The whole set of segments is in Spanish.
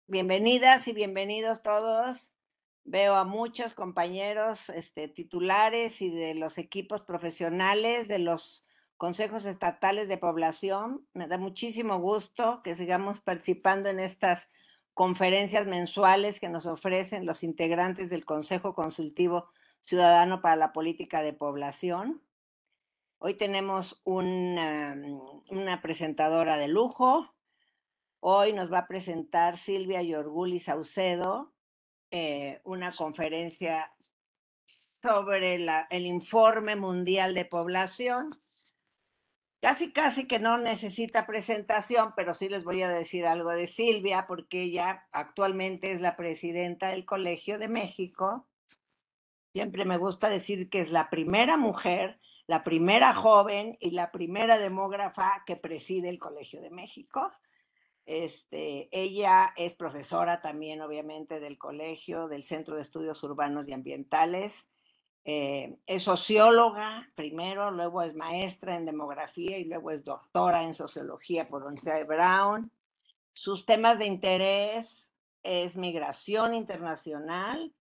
Bienvenidas y bienvenidos todos. Veo a muchos compañeros titulares y de los equipos profesionales de los consejos estatales de población. Me da muchísimo gusto que sigamos participando en estas conferencias mensuales que nos ofrecen los integrantes del Consejo Consultivo Ciudadano para la Política de Población. Hoy tenemos una presentadora de lujo. Hoy nos va a presentar Silvia Yorguli Saucedo, una conferencia sobre el informe mundial de población. Casi que no necesita presentación, pero sí les voy a decir algo de Silvia, porque ella actualmente es la presidenta del Colegio de México. Siempre me gusta decir que es la primera mujer, la primera joven y la primera demógrafa que preside el Colegio de México. Ella es profesora también, obviamente, del colegio, del Centro de Estudios Urbanos y Ambientales. Es socióloga primero, luego es maestra en demografía y luego es doctora en sociología por la Universidad de Brown. Sus temas de interés es migración internacional,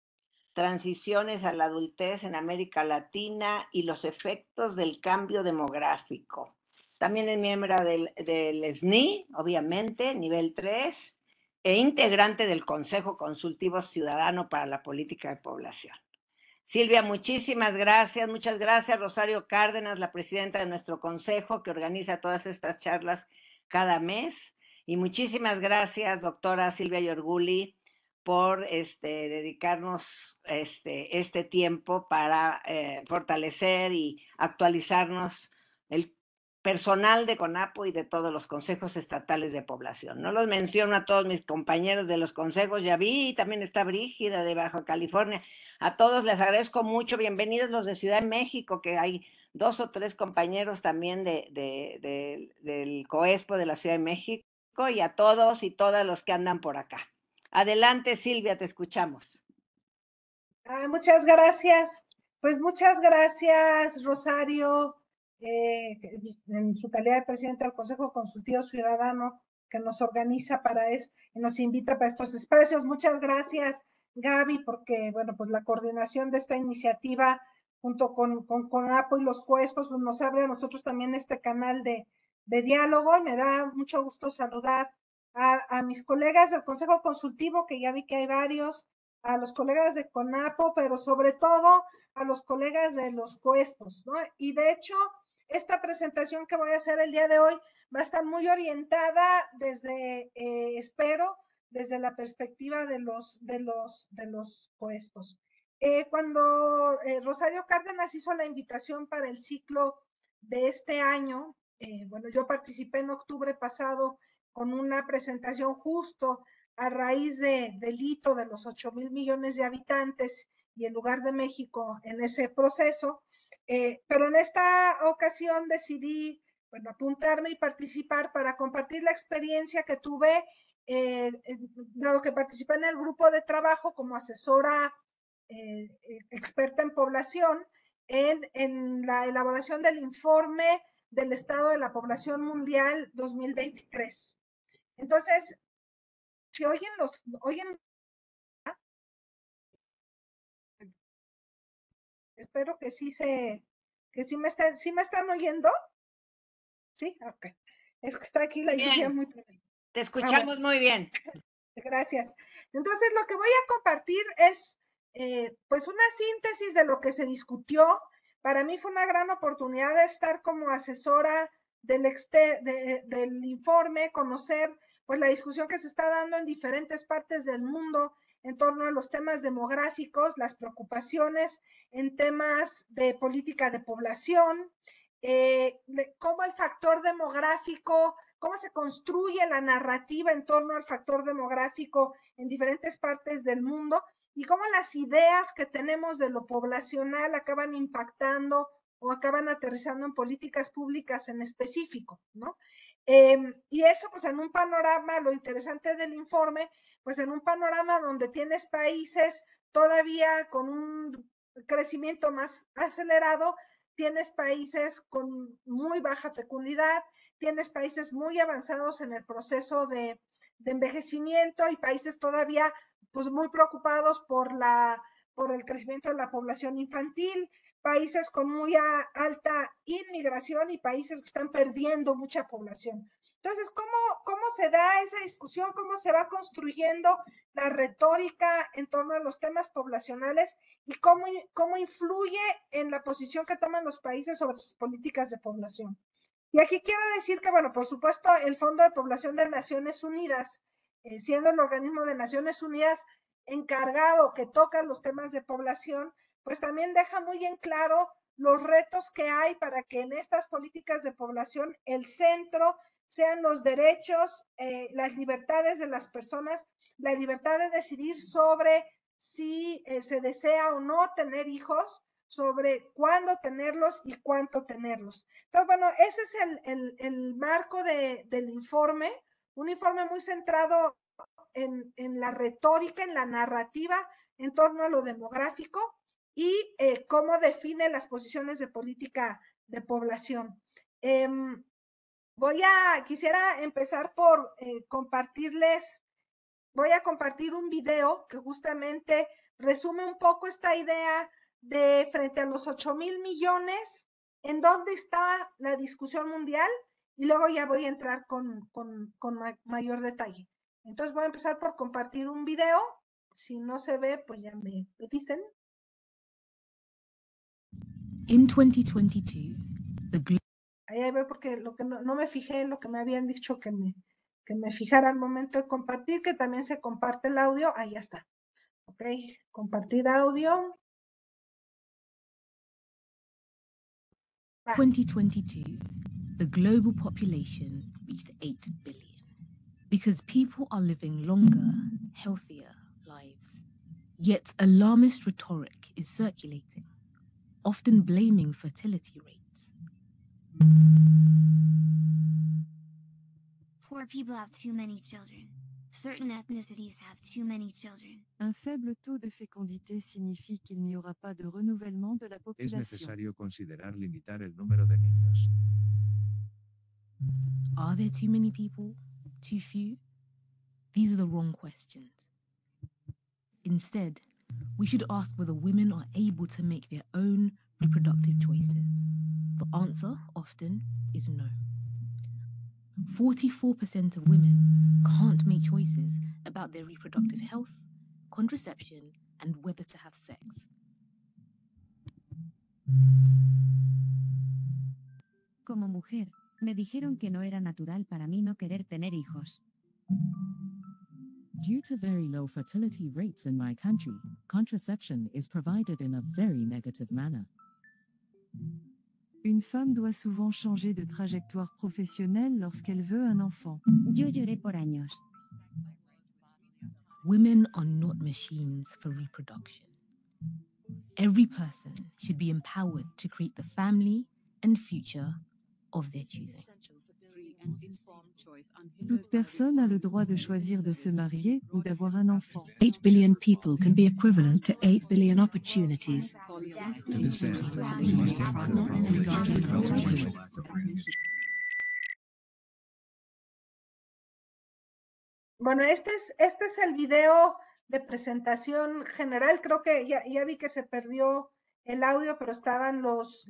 transiciones a la adultez en América Latina y los efectos del cambio demográfico. También es miembro del SNI, obviamente, nivel 3, e integrante del Consejo Consultivo Ciudadano para la Política de Población. Silvia, muchísimas gracias. Muchas gracias, Rosario Cárdenas, la presidenta de nuestro consejo, que organiza todas estas charlas cada mes. Y muchísimas gracias, doctora Silvia Yorguli, por dedicarnos este tiempo para fortalecer y actualizarnos el personal de CONAPO y de todos los consejos estatales de población. No los menciono a todos mis compañeros de los consejos, ya vi, también está Brígida de Baja California. A todos les agradezco mucho. Bienvenidos los de Ciudad de México, que hay 2 o 3 compañeros también del COESPO de la Ciudad de México, y a todos y todas los que andan por acá. Adelante, Silvia, te escuchamos. Muchas gracias. Pues muchas gracias, Rosario, en su calidad de presidenta del Consejo Consultivo Ciudadano, que nos organiza para esto y nos invita para estos espacios. Muchas gracias, Gaby, porque, bueno, pues la coordinación de esta iniciativa junto con APO y los CUESPOS, pues nos abre a nosotros también este canal de diálogo. Me da mucho gusto saludar a mis colegas del Consejo Consultivo, que ya vi que hay varios, a los colegas de CONAPO, pero sobre todo a los colegas de los COESPOS, ¿no? Y de hecho, esta presentación que voy a hacer el día de hoy va a estar muy orientada desde, espero, desde la perspectiva de los COESPOS. Cuando Rosario Cárdenas hizo la invitación para el ciclo de este año, bueno, yo participé en octubre pasado con una presentación justo a raíz del hito de los 8,000 millones de habitantes y el lugar de México en ese proceso. Pero en esta ocasión decidí, bueno, apuntarme y participar para compartir la experiencia que tuve, dado que participé en el grupo de trabajo como asesora experta en población en la elaboración del informe del estado de la población mundial 2023. Entonces, si oyen, espero que sí me están oyendo. Sí, ok. Es que está aquí la lluvia Bien, muy tremenda. te Bueno, escuchamos muy bien. gracias. Entonces, lo que voy a compartir es, pues, una síntesis de lo que se discutió. Para mí fue una gran oportunidad de estar como asesora del informe, conocer, pues, la discusión que se está dando en diferentes partes del mundo en torno a los temas demográficos, las preocupaciones en temas de política de población, cómo el factor demográfico, cómo se construye la narrativa en torno al factor demográfico en diferentes partes del mundo y cómo las ideas que tenemos de lo poblacional acaban impactando o acaban aterrizando en políticas públicas en específico, ¿no? Y eso, pues, en un panorama, lo interesante del informe, pues, en un panorama donde tienes países todavía con un crecimiento más acelerado, tienes países con muy baja fecundidad, tienes países muy avanzados en el proceso de envejecimiento y países todavía pues muy preocupados por el crecimiento de la población infantil, países con muy alta inmigración y países que están perdiendo mucha población. Entonces, ¿cómo se da esa discusión? ¿Cómo se va construyendo la retórica en torno a los temas poblacionales y cómo influye en la posición que toman los países sobre sus políticas de población? Y aquí quiero decir que, bueno, por supuesto, el Fondo de Población de Naciones Unidas, siendo el organismo de Naciones Unidas encargado que toca los temas de población, pues también deja muy en claro los retos que hay para que en estas políticas de población el centro sean los derechos, las libertades de las personas, la libertad de decidir sobre si se desea o no tener hijos, sobre cuándo tenerlos y cuánto tenerlos. Entonces, bueno, ese es el marco del informe, un informe muy centrado en la retórica, en la narrativa en torno a lo demográfico y cómo define las posiciones de política de población. Quisiera empezar por compartirles, voy a compartir un video que justamente resume un poco esta idea de frente a los 8,000 millones, en dónde está la discusión mundial, y luego ya voy a entrar con mayor detalle. Entonces voy a empezar por compartir un video. Si no se ve, pues ya me dicen. In 2022, Ahí ver, porque lo que no me fijé en lo que me habían dicho que me fijara al momento de compartir, que también se comparte el audio. Ahí ya está. Ok, compartir audio. 2022, the global population reached 8 billion because people are living longer, healthier lives. Yet alarmist rhetoric is circulating, often blaming fertility rates. Poor people have too many children. Certain ethnicities have too many children. Un faible taux de fécondité signifie qu'il n'y aura pas de renouvellement de la Es population. necesario considerar limitar el número de niños. Are there too many people? Too few? These are the wrong questions. Instead, we should ask whether women are able to make their own reproductive choices. The answer often is no. 44% of women can't make choices about their reproductive health, contraception, and whether to have sex. Como mujer, me dijeron que no era natural para mí no querer tener hijos. Due to very low fertility rates in my country, contraception is provided in a very negative manner. Une femme doit souvent changer de trajectoire professionnelle lorsqu'elle veut un enfant. Yo lloré por años. Women are not machines for reproduction. Every person should be empowered to create the family and future of their choosing. Toute personne a le droit de choisir de se marier ou d'avoir un enfant. 8 billion people can be equivalent to 8 billion opportunities. Bueno, este es el video de presentación general. Creo que ya vi que se perdió el audio, pero estaban los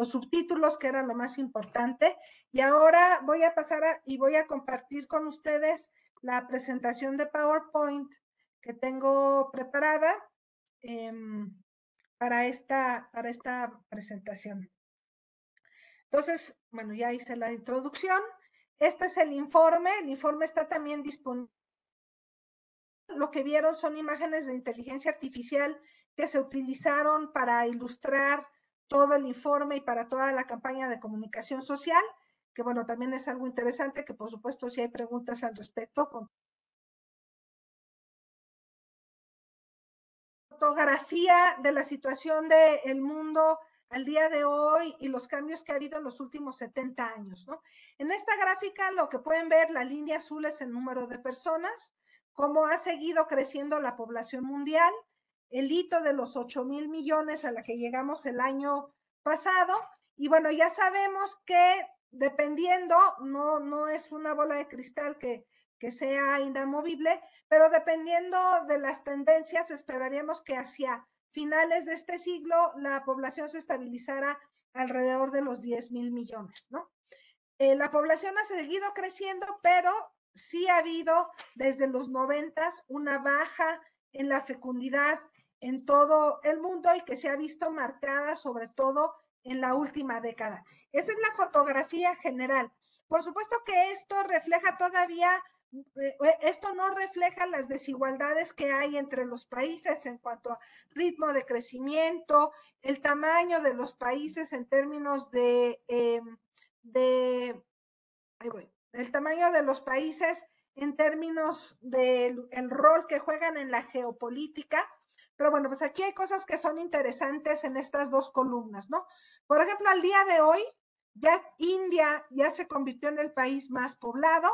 subtítulos, que era lo más importante. Y ahora voy a pasar y voy a compartir con ustedes la presentación de PowerPoint que tengo preparada para esta presentación. Entonces, bueno, ya hice la introducción. Este es el informe está también disponible. Lo que vieron son imágenes de inteligencia artificial que se utilizaron para ilustrar todo el informe y para toda la campaña de comunicación social, que bueno, también es algo interesante, que por supuesto si hay preguntas al respecto. Fotografía de la situación del mundo al día de hoy y los cambios que ha habido en los últimos 70 años, ¿no? En esta gráfica lo que pueden ver, la línea azul es el número de personas, cómo ha seguido creciendo la población mundial, el hito de los 8,000 millones a la que llegamos el año pasado, y bueno, ya sabemos que dependiendo, no es una bola de cristal que sea inamovible, pero dependiendo de las tendencias, esperaríamos que hacia finales de este siglo la población se estabilizara alrededor de los 10,000 millones, ¿no? La población ha seguido creciendo, pero sí ha habido desde los 90 una baja en la fecundidad en todo el mundo y que se ha visto marcada sobre todo en la última década. Esa es la fotografía general. Por supuesto que esto refleja todavía, esto no refleja las desigualdades que hay entre los países en cuanto a ritmo de crecimiento, el tamaño de los países en términos el tamaño de los países en términos del rol que juegan en la geopolítica. Pero bueno, pues aquí hay cosas que son interesantes en estas dos columnas, ¿no? Por ejemplo, al día de hoy, ya India ya se convirtió en el país más poblado.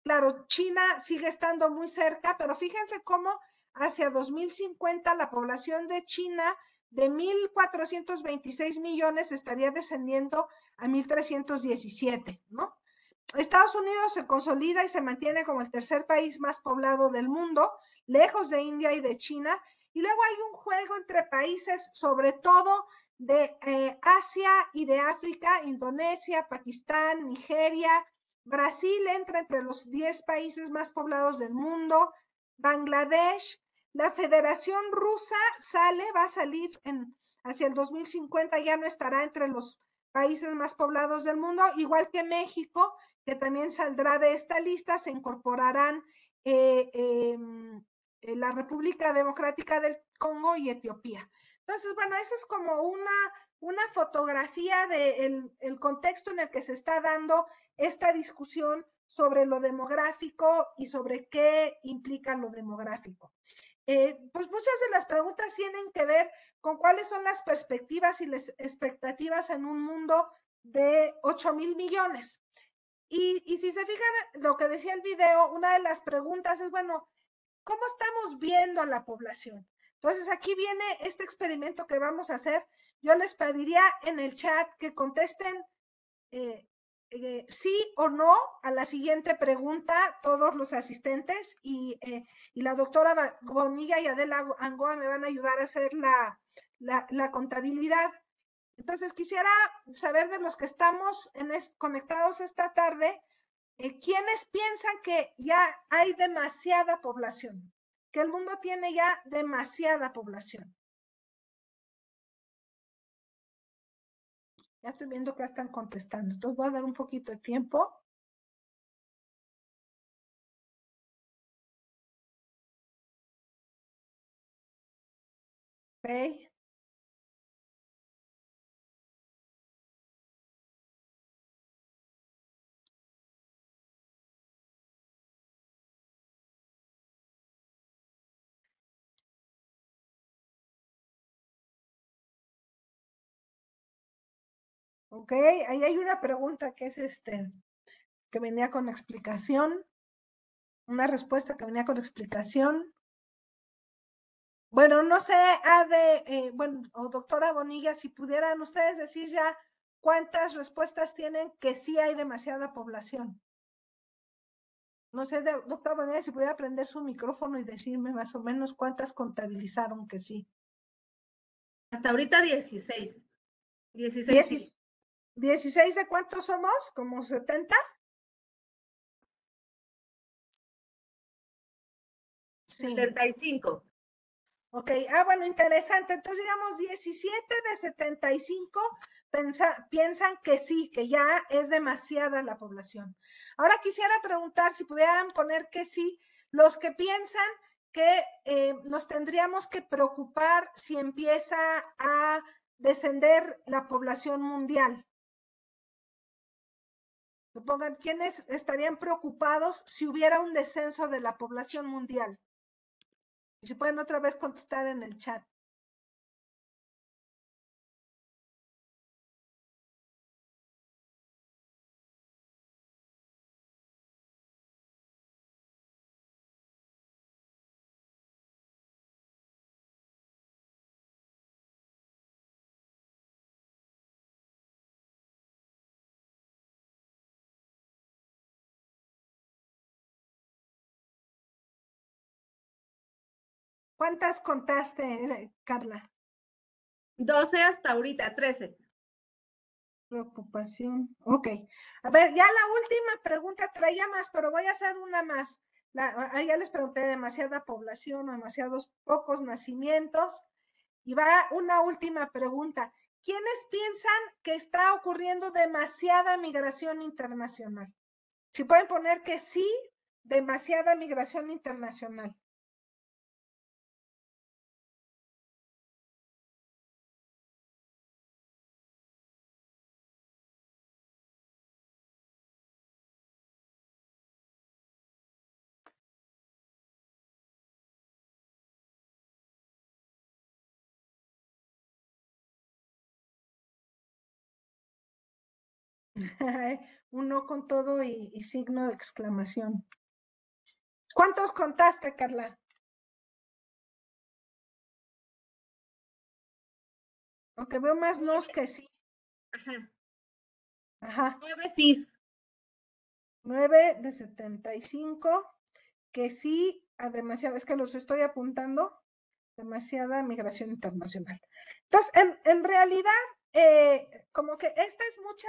Claro, China sigue estando muy cerca, pero fíjense cómo hacia 2050 la población de China de 1,426 millones estaría descendiendo a 1,317, ¿no? Estados Unidos se consolida y se mantiene como el tercer país más poblado del mundo, lejos de India y de China. Y luego hay un juego entre países, sobre todo de Asia y de África, Indonesia, Pakistán, Nigeria. Brasil entra entre los 10 países más poblados del mundo. Bangladesh, la Federación Rusa va a salir hacia el 2050, ya no estará entre los países más poblados del mundo, igual que México, que también saldrá de esta lista, se incorporarán la República Democrática del Congo y Etiopía. Entonces, bueno, esa es como una fotografía del contexto en el que se está dando esta discusión sobre lo demográfico y sobre qué implica lo demográfico. Pues muchas de las preguntas tienen que ver con cuáles son las perspectivas y las expectativas en un mundo de 8,000 millones. Y si se fijan lo que decía el video, una de las preguntas es, bueno, ¿cómo estamos viendo a la población? Entonces aquí viene este experimento que vamos a hacer. Yo les pediría en el chat que contesten sí o no a la siguiente pregunta, todos los asistentes, y la doctora Bonilla y Adela Angoa me van a ayudar a hacer la contabilidad. Entonces quisiera saber de los que estamos conectados esta tarde, ¿quiénes piensan que ya hay demasiada población? Que el mundo tiene ya demasiada población. Ya estoy viendo que están contestando. Entonces voy a dar un poquito de tiempo. Ok. Ok, ahí hay una pregunta que es que venía con explicación. Una respuesta que venía con explicación. Bueno, no sé, bueno, o doctora Bonilla, si pudieran ustedes decir ya cuántas respuestas tienen que sí hay demasiada población. No sé, doctora Bonilla, si pudiera prender su micrófono y decirme más o menos cuántas contabilizaron que sí. Hasta ahorita 16. 16. Sí. ¿16 de cuántos somos? ¿Como 70? Sí. 75. Ok, bueno, interesante. Entonces, digamos, 17 de 75 piensan que sí, que ya es demasiada la población. Ahora quisiera preguntar si pudieran poner que sí, los que piensan que nos tendríamos que preocupar si empieza a descender la población mundial. Pongan, ¿quiénes estarían preocupados si hubiera un descenso de la población mundial? Y si pueden otra vez contestar en el chat. ¿Cuántas contaste, Carla? 12 hasta ahorita, 13. Preocupación. Ok. A ver, ya la última pregunta, traía más, pero voy a hacer una más. Ya les pregunté demasiada población o demasiados pocos nacimientos. Y va una última pregunta. ¿Quiénes piensan que está ocurriendo demasiada migración internacional? Si pueden poner que sí, demasiada migración internacional. Uno con todo y signo de exclamación. ¿Cuántos contaste, Carla? Aunque veo más nos que sí. Ajá. Ajá. 9 sí. 9 de 75, que sí a demasiada, es que los estoy apuntando, demasiada migración internacional. Entonces, en realidad, como que esta es mucha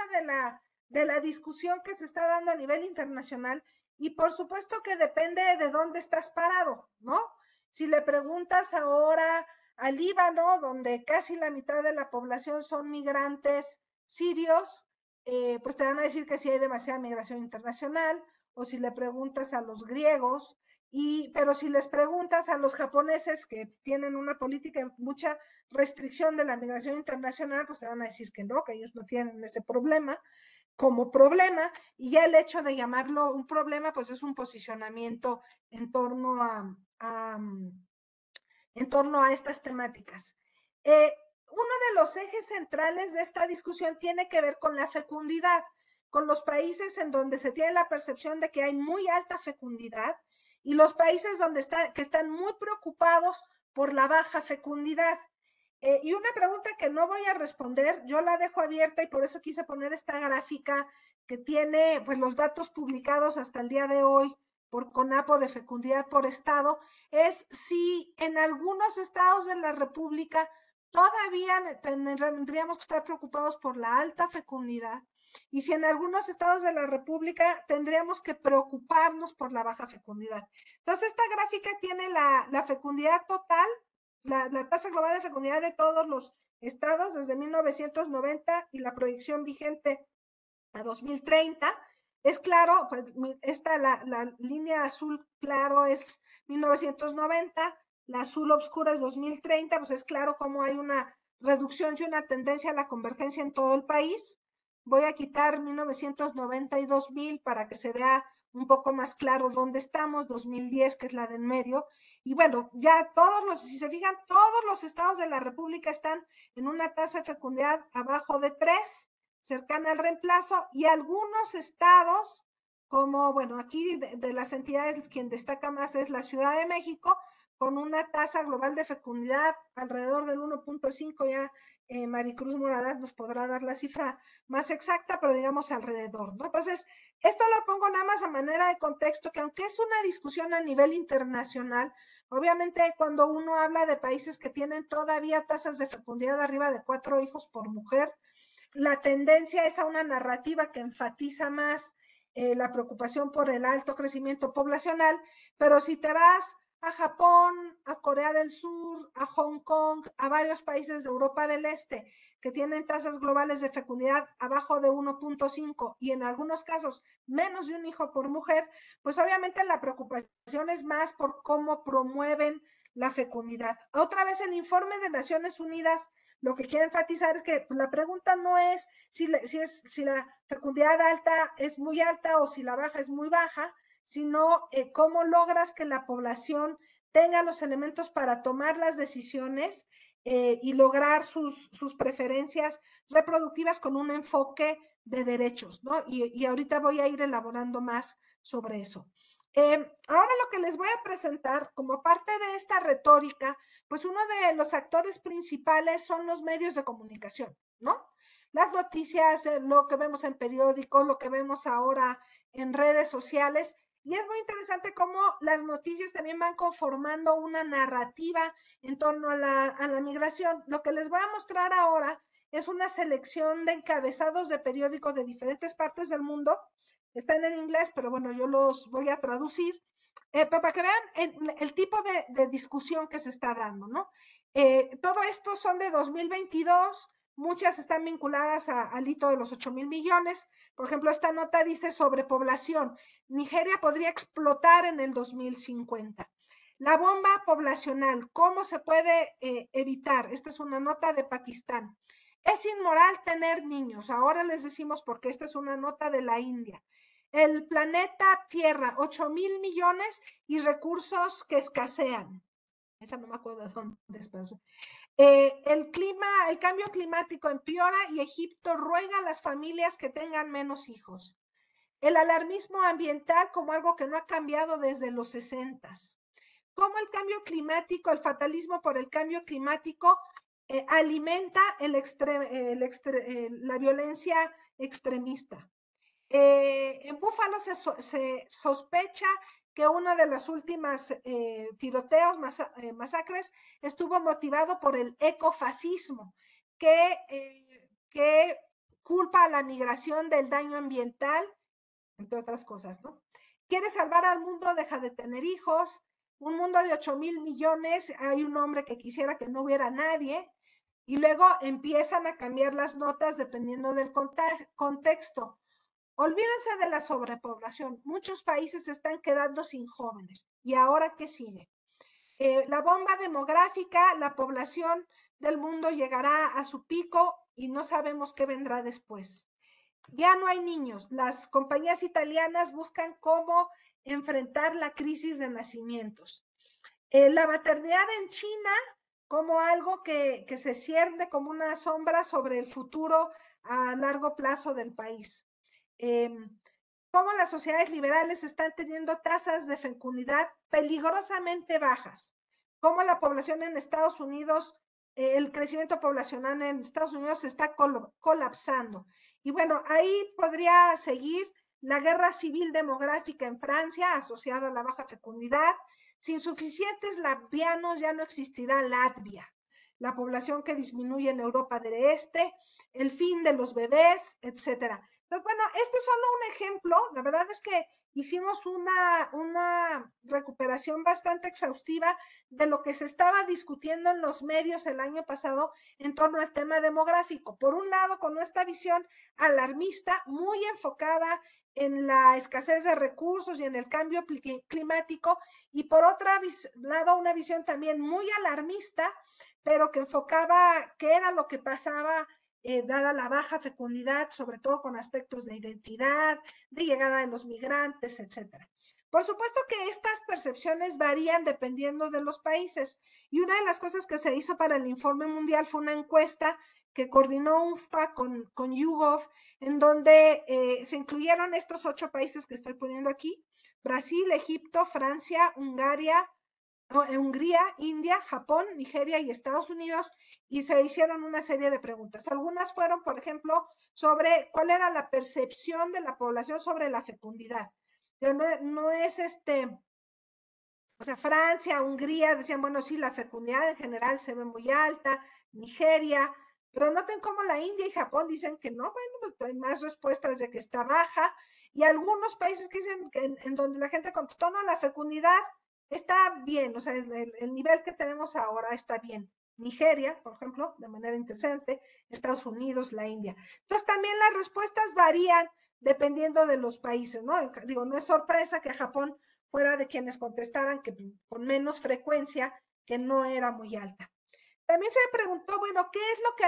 de la discusión que se está dando a nivel internacional y por supuesto que depende de dónde estás parado, ¿no? Si le preguntas ahora al Líbano, donde casi la mitad de la población son migrantes sirios, pues te van a decir que sí hay demasiada migración internacional, o si le preguntas a los griegos, pero si les preguntas a los japoneses que tienen una política de mucha restricción de la migración internacional, pues te van a decir que no, que ellos no tienen ese problema como problema, y ya el hecho de llamarlo un problema, pues es un posicionamiento en torno a estas temáticas. Uno de los ejes centrales de esta discusión tiene que ver con la fecundidad, con los países en donde se tiene la percepción de que hay muy alta fecundidad y los países que están muy preocupados por la baja fecundidad. Y una pregunta que no voy a responder, yo la dejo abierta y por eso quise poner esta gráfica que tiene pues los datos publicados hasta el día de hoy por CONAPO de fecundidad por estado, es si en algunos estados de la República todavía tendríamos que estar preocupados por la alta fecundidad y si en algunos estados de la República tendríamos que preocuparnos por la baja fecundidad. Entonces, esta gráfica tiene la fecundidad total, la tasa global de fecundidad de todos los estados desde 1990 y la proyección vigente a 2030. Es claro, pues la línea azul claro es 1990, la azul oscura es 2030, pues es claro cómo hay una reducción y una tendencia a la convergencia en todo el país. Voy a quitar 1990 y 2000 para que se vea un poco más claro dónde estamos, 2010 que es la de en medio, y bueno, ya si se fijan, todos los estados de la República están en una tasa de fecundidad abajo de 3, cercana al reemplazo, y algunos estados, como, bueno, aquí de las entidades, quien destaca más es la Ciudad de México, con una tasa global de fecundidad alrededor del 1.5, ya Maricruz Moradas nos podrá dar la cifra más exacta, pero digamos alrededor, ¿no? Entonces, esto lo pongo nada más a manera de contexto, que aunque es una discusión a nivel internacional, obviamente cuando uno habla de países que tienen todavía tasas de fecundidad arriba de 4 hijos por mujer, la tendencia es a una narrativa que enfatiza más la preocupación por el alto crecimiento poblacional, pero si te vas a Japón, a Corea del Sur, a Hong Kong, a varios países de Europa del Este que tienen tasas globales de fecundidad abajo de 1.5 y en algunos casos menos de un hijo por mujer, pues obviamente la preocupación es más por cómo promueven la fecundidad. Otra vez el informe de Naciones Unidas lo que quiere enfatizar es que la pregunta no es si la fecundidad alta es muy alta o si la baja es muy baja, sino cómo logras que la población tenga los elementos para tomar las decisiones y lograr sus preferencias reproductivas con un enfoque de derechos, ¿no? Y ahorita voy a ir elaborando más sobre eso. Ahora lo que les voy a presentar como parte de esta retórica, pues uno de los actores principales son los medios de comunicación, ¿no? Las noticias, lo que vemos en periódicos, lo que vemos ahora en redes sociales, Y es muy interesante cómo las noticias también van conformando una narrativa en torno a la migración. Lo que les voy a mostrar ahora es una selección de encabezados de periódicos de diferentes partes del mundo. Están en inglés, pero bueno, yo los voy a traducir. Para que vean el tipo de discusión que se está dando, ¿no? Todo esto son de 2022, muchas están vinculadas al hito de los 8,000 millones. Por ejemplo, esta nota dice sobrepoblación. Nigeria podría explotar en el 2050. La bomba poblacional, ¿cómo se puede evitar? Esta es una nota de Pakistán. Es inmoral tener niños. Ahora les decimos porque esta es una nota de la India. El planeta Tierra, 8,000 millones y recursos que escasean. Esa no me acuerdo de dónde es, pero el cambio climático empeora y Egipto ruega a las familias que tengan menos hijos. El alarmismo ambiental como algo que no ha cambiado desde los 60s. Cómo el cambio climático, el fatalismo por el cambio climático alimenta la violencia extremista. En Búfalo se sospecha que uno de las últimas tiroteos, masacres, estuvo motivado por el ecofascismo, que culpa a la migración del daño ambiental, entre otras cosas, ¿no? Quiere salvar al mundo, deja de tener hijos. Un mundo de 8,000 millones, hay un hombre que quisiera que no hubiera nadie, y luego empiezan a cambiar las notas dependiendo del contexto. Olvídense de la sobrepoblación. Muchos países se están quedando sin jóvenes. ¿Y ahora qué sigue? La bomba demográfica, la población del mundo llegará a su pico y no sabemos qué vendrá después. Ya no hay niños. Las compañías italianas buscan cómo enfrentar la crisis de nacimientos. La maternidad en China como algo que se cierne como una sombra sobre el futuro a largo plazo del país. Cómo las sociedades liberales están teniendo tasas de fecundidad peligrosamente bajas, cómo la población en Estados Unidos, el crecimiento poblacional en Estados Unidos se está colapsando. Y bueno, ahí podría seguir la guerra civil demográfica en Francia asociada a la baja fecundidad. Sin suficientes latvianos ya no existirá Latvia. La población que disminuye en Europa del Este, el fin de los bebés, etcétera. Entonces, bueno, este es solo un ejemplo. La verdad es que hicimos una recuperación bastante exhaustiva de lo que se estaba discutiendo en los medios el año pasado en torno al tema demográfico. Por un lado, con nuestra visión alarmista, muy enfocada en la escasez de recursos y en el cambio climático, y por otro lado, una visión también muy alarmista, pero que enfocaba qué era lo que pasaba dada la baja fecundidad, sobre todo con aspectos de identidad, de llegada de los migrantes, etc. Por supuesto que estas percepciones varían dependiendo de los países, y una de las cosas que se hizo para el informe mundial fue una encuesta que coordinó UNFPA con YouGov, en donde se incluyeron estos 8 países que estoy poniendo aquí: Brasil, Egipto, Francia, Hungría, India, Japón, Nigeria y Estados Unidos, y se hicieron una serie de preguntas. Algunas fueron, por ejemplo, sobre cuál era la percepción de la población sobre la fecundidad. No es o sea, Francia, Hungría decían, bueno, sí, la fecundidad en general se ve muy alta, Nigeria, pero noten cómo la India y Japón dicen que no. Bueno, pues hay más respuestas de que está baja, y algunos países que dicen que en donde la gente contestó, no, la fecundidad está bien, o sea, el nivel que tenemos ahora está bien. Nigeria, por ejemplo, de manera interesante, Estados Unidos, la India. Entonces también las respuestas varían dependiendo de los países, ¿no? Digo, no es sorpresa que Japón fuera de quienes contestaran que con menos frecuencia, que no era muy alta. También se preguntó, bueno, ¿qué es lo que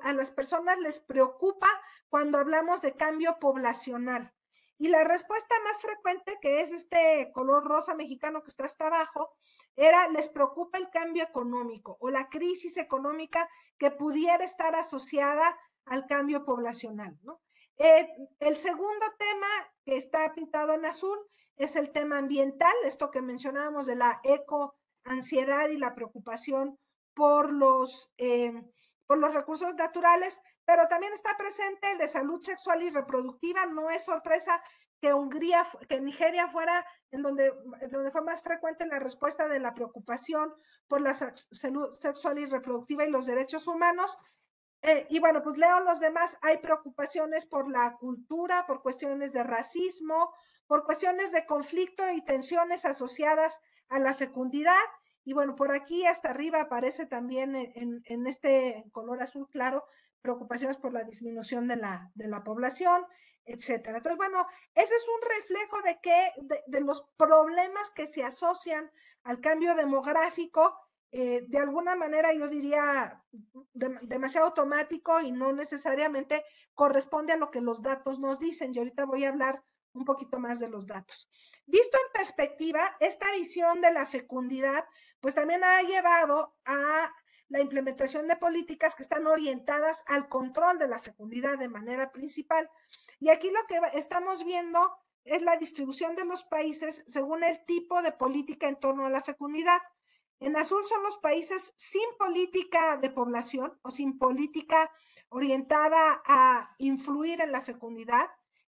a las personas les preocupa cuando hablamos de cambio poblacional? Y la respuesta más frecuente, que es este color rosa mexicano que está hasta abajo, era: les preocupa el cambio económico o la crisis económica que pudiera estar asociada al cambio poblacional, ¿no? El segundo tema, que está pintado en azul, es el tema ambiental, esto que mencionábamos de la ecoansiedad y la preocupación por los recursos naturales, pero también está presente el de salud sexual y reproductiva. No es sorpresa que Nigeria fuera en donde fue más frecuente la respuesta de la preocupación por la salud sexual y reproductiva y los derechos humanos. Y bueno, pues leo los demás. Hay preocupaciones por la cultura, por cuestiones de racismo, por cuestiones de conflicto y tensiones asociadas a la fecundidad. Y bueno, por aquí hasta arriba aparece también en este color azul claro, preocupaciones por la disminución de la población, etcétera. Entonces, bueno, ese es un reflejo de los problemas que se asocian al cambio demográfico, de alguna manera yo diría demasiado automático y no necesariamente corresponde a lo que los datos nos dicen. Y ahorita voy a hablar un poquito más de los datos. Visto en perspectiva, esta visión de la fecundidad, pues también ha llevado a la implementación de políticas que están orientadas al control de la fecundidad de manera principal. Y aquí lo que estamos viendo es la distribución de los países según el tipo de política en torno a la fecundidad. En azul son los países sin política de población o sin política orientada a influir en la fecundidad.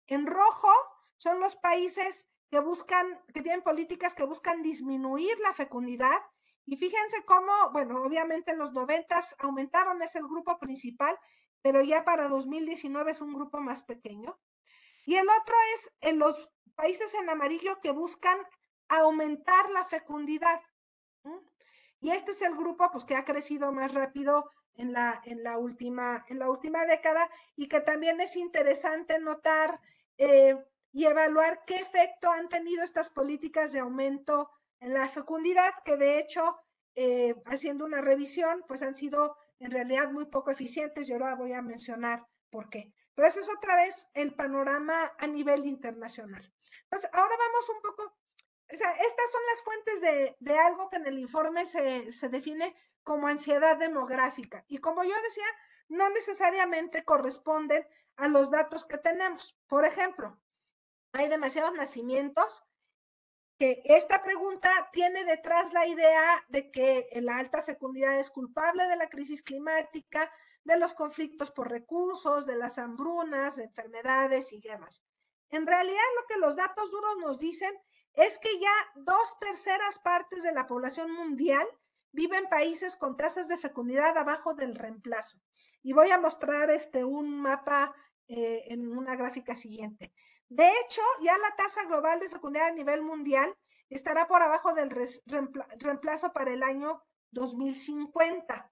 En rojo son los países que tienen políticas que buscan disminuir la fecundidad. Y fíjense cómo, bueno, obviamente en los 90s aumentaron, es el grupo principal, pero ya para 2019 es un grupo más pequeño. Y el otro es en los países en amarillo que buscan aumentar la fecundidad. Y este es el grupo pues, que ha crecido más rápido en la última década y que también es interesante notar y evaluar qué efecto han tenido estas políticas de aumento en la fecundidad, que de hecho, haciendo una revisión, pues han sido en realidad muy poco eficientes y ahora voy a mencionar por qué. Pero eso es otra vez el panorama a nivel internacional. Entonces, ahora vamos un poco... O sea, estas son las fuentes de algo que en el informe se define como ansiedad demográfica. Y como yo decía, no necesariamente corresponden a los datos que tenemos. Por ejemplo, hay demasiados nacimientos, que esta pregunta tiene detrás la idea de que la alta fecundidad es culpable de la crisis climática, de los conflictos por recursos, de las hambrunas, de enfermedades y guerras. En realidad, lo que los datos duros nos dicen es que ya 2/3 partes de la población mundial vive en países con tasas de fecundidad abajo del reemplazo. Y voy a mostrar un mapa en una gráfica siguiente. De hecho, ya la tasa global de fecundidad a nivel mundial estará por abajo del reemplazo para el año 2050.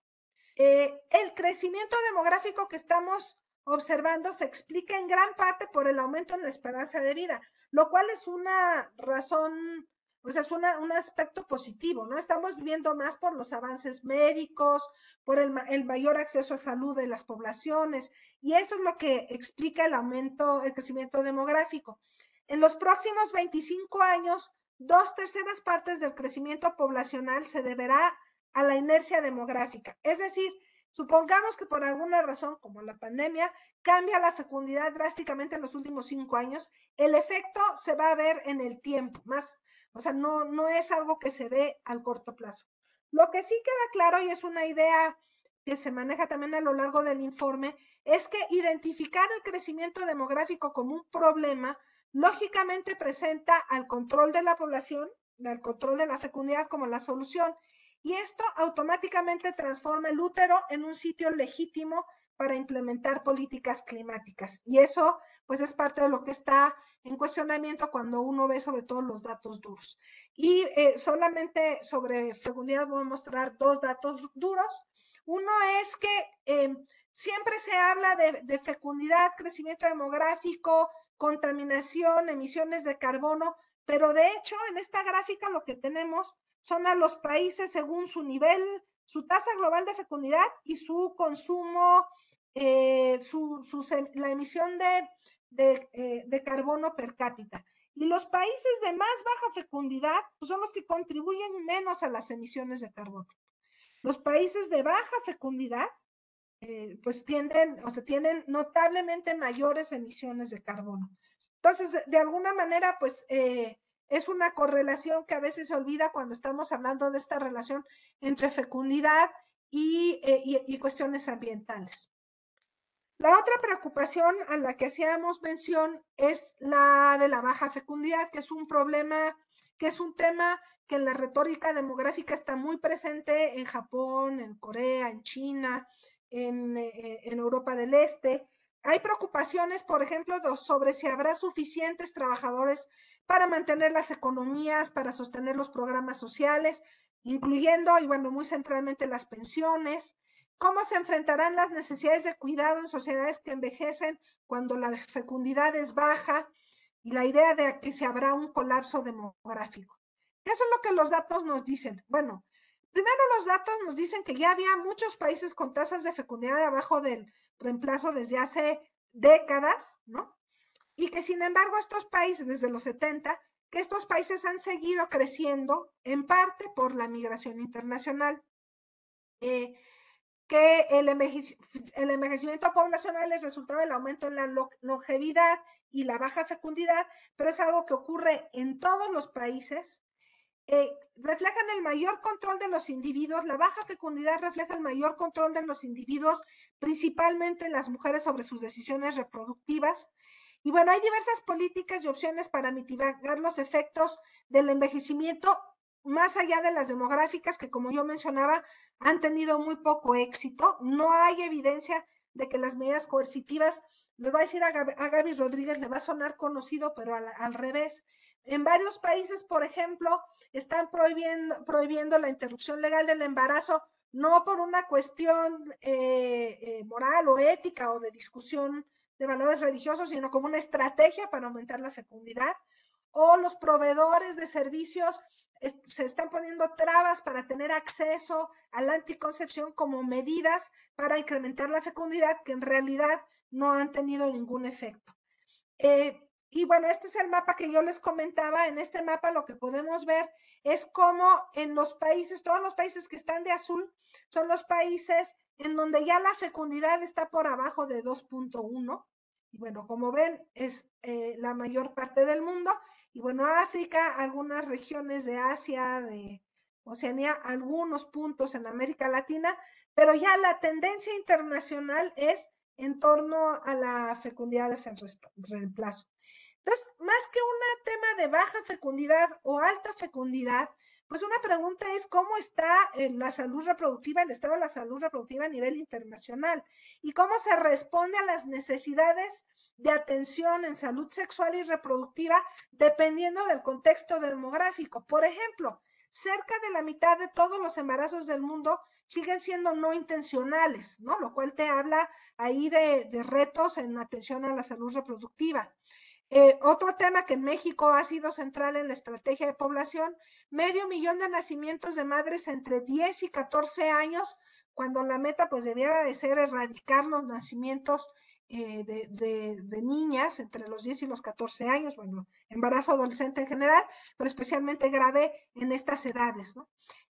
El crecimiento demográfico que estamos observando se explica en gran parte por el aumento en la esperanza de vida, lo cual es una razón, o sea, es un aspecto positivo, ¿no? Estamos viviendo más por los avances médicos, por el mayor acceso a salud de las poblaciones, y eso es lo que explica el crecimiento demográfico. En los próximos 25 años, 2/3 partes del crecimiento poblacional se deberá a la inercia demográfica. Es decir, supongamos que por alguna razón, como la pandemia, cambia la fecundidad drásticamente en los últimos 5 años, el efecto se va a ver en el tiempo, o sea, no es algo que se ve al corto plazo. Lo que sí queda claro, y es una idea que se maneja también a lo largo del informe, es que identificar el crecimiento demográfico como un problema, lógicamente presenta al control de la población, al control de la fecundidad como la solución, y esto automáticamente transforma el útero en un sitio legítimo para implementar políticas climáticas. Y eso, pues, es parte de lo que está en cuestionamiento cuando uno ve sobre todo los datos duros. Y solamente sobre fecundidad voy a mostrar 2 datos duros. Uno es que siempre se habla de fecundidad, crecimiento demográfico, contaminación, emisiones de carbono, pero de hecho en esta gráfica lo que tenemos son a los países según su nivel, su tasa global de fecundidad y su consumo, la emisión de carbono per cápita. Y los países de más baja fecundidad pues son los que contribuyen menos a las emisiones de carbono. Los países de baja fecundidad pues tienen notablemente mayores emisiones de carbono. Entonces, de alguna manera, pues es una correlación que a veces se olvida cuando estamos hablando de esta relación entre fecundidad y cuestiones ambientales. La otra preocupación a la que hacíamos mención es la de la baja fecundidad, que es un problema, que es un tema que en la retórica demográfica está muy presente en Japón, en Corea, en China, en Europa del Este. Hay preocupaciones, por ejemplo, sobre si habrá suficientes trabajadores para mantener las economías, para sostener los programas sociales, incluyendo, y bueno, muy centralmente las pensiones. ¿Cómo se enfrentarán las necesidades de cuidado en sociedades que envejecen cuando la fecundidad es baja? Y la idea de que se habrá un colapso demográfico. Eso es lo que los datos nos dicen. Bueno, primero los datos nos dicen que ya había muchos países con tasas de fecundidad abajo del reemplazo desde hace décadas, ¿no? Y que sin embargo estos países, desde los 70, que estos países han seguido creciendo en parte por la migración internacional. Que el envejecimiento poblacional es resultado del aumento en la longevidad y la baja fecundidad, pero es algo que ocurre en todos los países. Reflejan el mayor control de los individuos, la baja fecundidad refleja el mayor control de los individuos, principalmente en las mujeres sobre sus decisiones reproductivas. Y bueno, hay diversas políticas y opciones para mitigar los efectos del envejecimiento, más allá de las demográficas, que como yo mencionaba, han tenido muy poco éxito. No hay evidencia de que las medidas coercitivas, les voy a decir a Gaby Rodríguez, le va a sonar conocido, pero al revés. En varios países, por ejemplo, están prohibiendo la interrupción legal del embarazo, no por una cuestión moral o ética o de discusión de valores religiosos, sino como una estrategia para aumentar la fecundidad. O los proveedores de servicios se están poniendo trabas para tener acceso a la anticoncepción como medidas para incrementar la fecundidad, que en realidad no han tenido ningún efecto. Y bueno, este es el mapa que yo les comentaba. En este mapa lo que podemos ver es cómo en los países, todos los países que están de azul, son los países en donde ya la fecundidad está por abajo de 2.1. Y bueno, como ven, es la mayor parte del mundo. Y bueno, África, algunas regiones de Asia, de Oceanía, algunos puntos en América Latina, pero ya la tendencia internacional es en torno a la fecundidad de reemplazo. Entonces, más que un tema de baja fecundidad o alta fecundidad, pues una pregunta es cómo está la salud reproductiva, el estado de la salud reproductiva a nivel internacional y cómo se responde a las necesidades de atención en salud sexual y reproductiva dependiendo del contexto demográfico. Por ejemplo, cerca de la mitad de todos los embarazos del mundo siguen siendo no intencionales, ¿no? Lo cual te habla ahí de retos en atención a la salud reproductiva. Otro tema que en México ha sido central en la estrategia de población, 500,000 de nacimientos de madres entre 10 y 14 años, cuando la meta pues debiera de ser erradicar los nacimientos de niñas entre los 10 y los 14 años, bueno, embarazo adolescente en general, pero especialmente grave en estas edades, ¿no?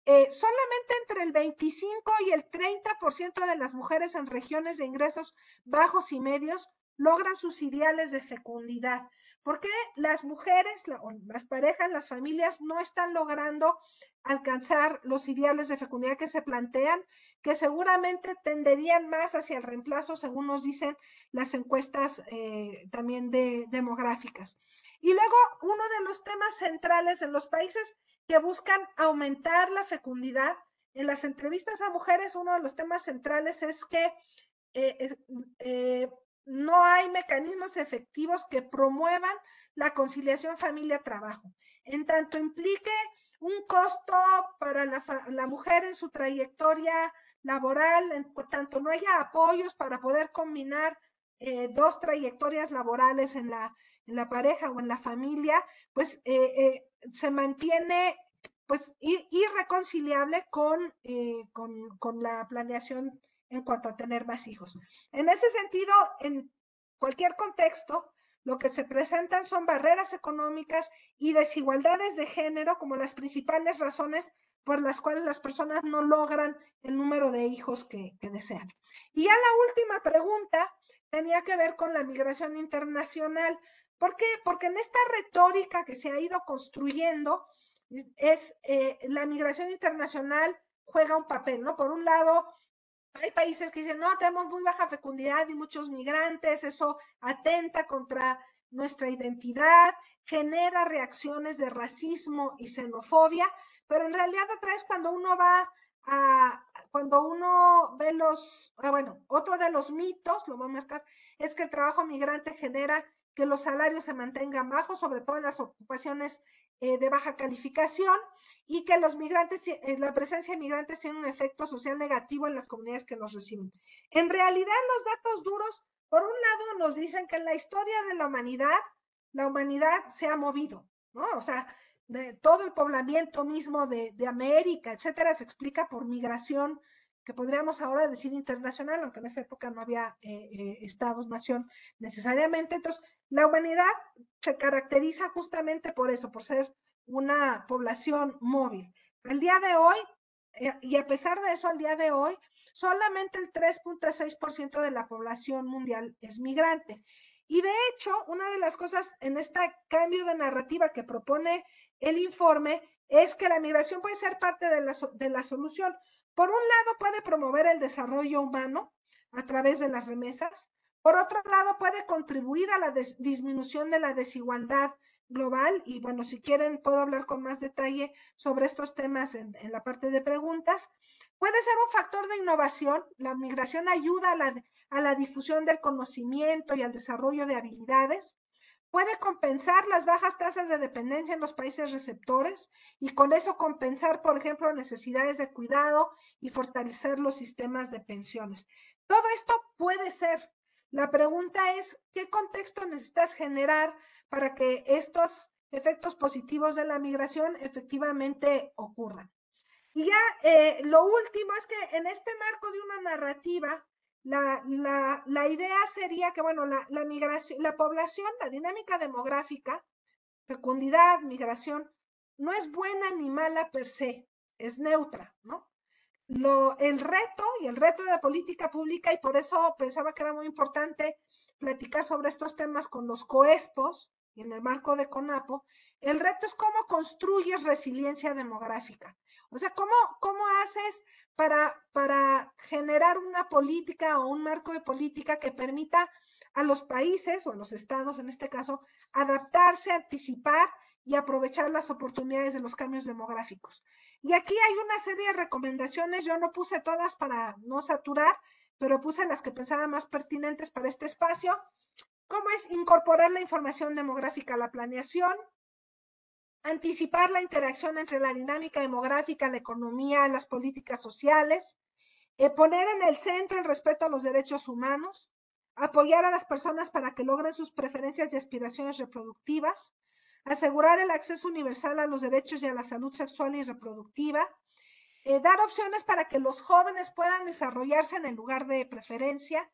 Solamente entre el 25 y el 30% de las mujeres en regiones de ingresos bajos y medios logran sus ideales de fecundidad. ¿Por qué las mujeres, las parejas, las familias no están logrando alcanzar los ideales de fecundidad que se plantean, que seguramente tenderían más hacia el reemplazo, según nos dicen las encuestas también demográficas? Y luego, uno de los temas centrales en los países que buscan aumentar la fecundidad, en las entrevistas a mujeres, uno de los temas centrales es que no hay mecanismos efectivos que promuevan la conciliación familia-trabajo. En tanto implique un costo para la mujer en su trayectoria laboral, en tanto no haya apoyos para poder combinar dos trayectorias laborales en la pareja o en la familia, pues se mantiene pues irreconciliable con la planeación en cuanto a tener más hijos. En ese sentido, en cualquier contexto, lo que se presentan son barreras económicas y desigualdades de género como las principales razones por las cuales las personas no logran el número de hijos que desean. Y ya la última pregunta tenía que ver con la migración internacional. ¿Por qué? Porque en esta retórica que se ha ido construyendo, la migración internacional juega un papel, ¿no? Por un lado, Hay países que dicen, no, tenemos muy baja fecundidad y muchos migrantes, eso atenta contra nuestra identidad, genera reacciones de racismo y xenofobia, pero en realidad otra vez cuando uno cuando uno ve bueno, otro de los mitos, lo voy a marcar, es que el trabajo migrante genera que los salarios se mantengan bajos, sobre todo en las ocupaciones de baja calificación, y que los migrantes, la presencia de migrantes tiene un efecto social negativo en las comunidades que los reciben. En realidad, los datos duros, por un lado, nos dicen que en la historia de la humanidad se ha movido, ¿no? O sea, de todo el poblamiento mismo de América, etcétera, se explica por migración, que podríamos ahora decir internacional, aunque en esa época no había estados-nación necesariamente. Entonces, la humanidad se caracteriza justamente por eso, por ser una población móvil. Al día de hoy, y a pesar de eso, al día de hoy, solamente el 3.6% de la población mundial es migrante. Y de hecho, una de las cosas en este cambio de narrativa que propone el informe es que la migración puede ser parte de la solución. Por un lado, puede promover el desarrollo humano a través de las remesas. Por otro lado, puede contribuir a la disminución de la desigualdad global. Y bueno, si quieren, puedo hablar con más detalle sobre estos temas en la parte de preguntas. Puede ser un factor de innovación. La migración ayuda a la difusión del conocimiento y al desarrollo de habilidades. Puede compensar las bajas tasas de dependencia en los países receptores y con eso compensar, por ejemplo, necesidades de cuidado y fortalecer los sistemas de pensiones. Todo esto puede ser. La pregunta es, ¿qué contexto necesitas generar para que estos efectos positivos de la migración efectivamente ocurran? Y ya lo último es que en este marco de una narrativa, la idea sería que, bueno, la migración, la población, la dinámica demográfica, fecundidad, migración, no es buena ni mala per se, es neutra, ¿no? El reto de la política pública, y por eso pensaba que era muy importante platicar sobre estos temas con los COESPOS y en el marco de CONAPO, el reto es cómo construyes resiliencia demográfica. O sea, cómo haces para generar una política o un marco de política que permita a los países o a los estados, en este caso, adaptarse, anticipar y aprovechar las oportunidades de los cambios demográficos. Y aquí hay una serie de recomendaciones, yo no puse todas para no saturar, pero puse las que pensaba más pertinentes para este espacio. ¿Cómo es incorporar la información demográfica a la planeación? Anticipar la interacción entre la dinámica demográfica, la economía, las políticas sociales, poner en el centro el respeto a los derechos humanos, apoyar a las personas para que logren sus preferencias y aspiraciones reproductivas, asegurar el acceso universal a los derechos y a la salud sexual y reproductiva, dar opciones para que los jóvenes puedan desarrollarse en el lugar de preferencia,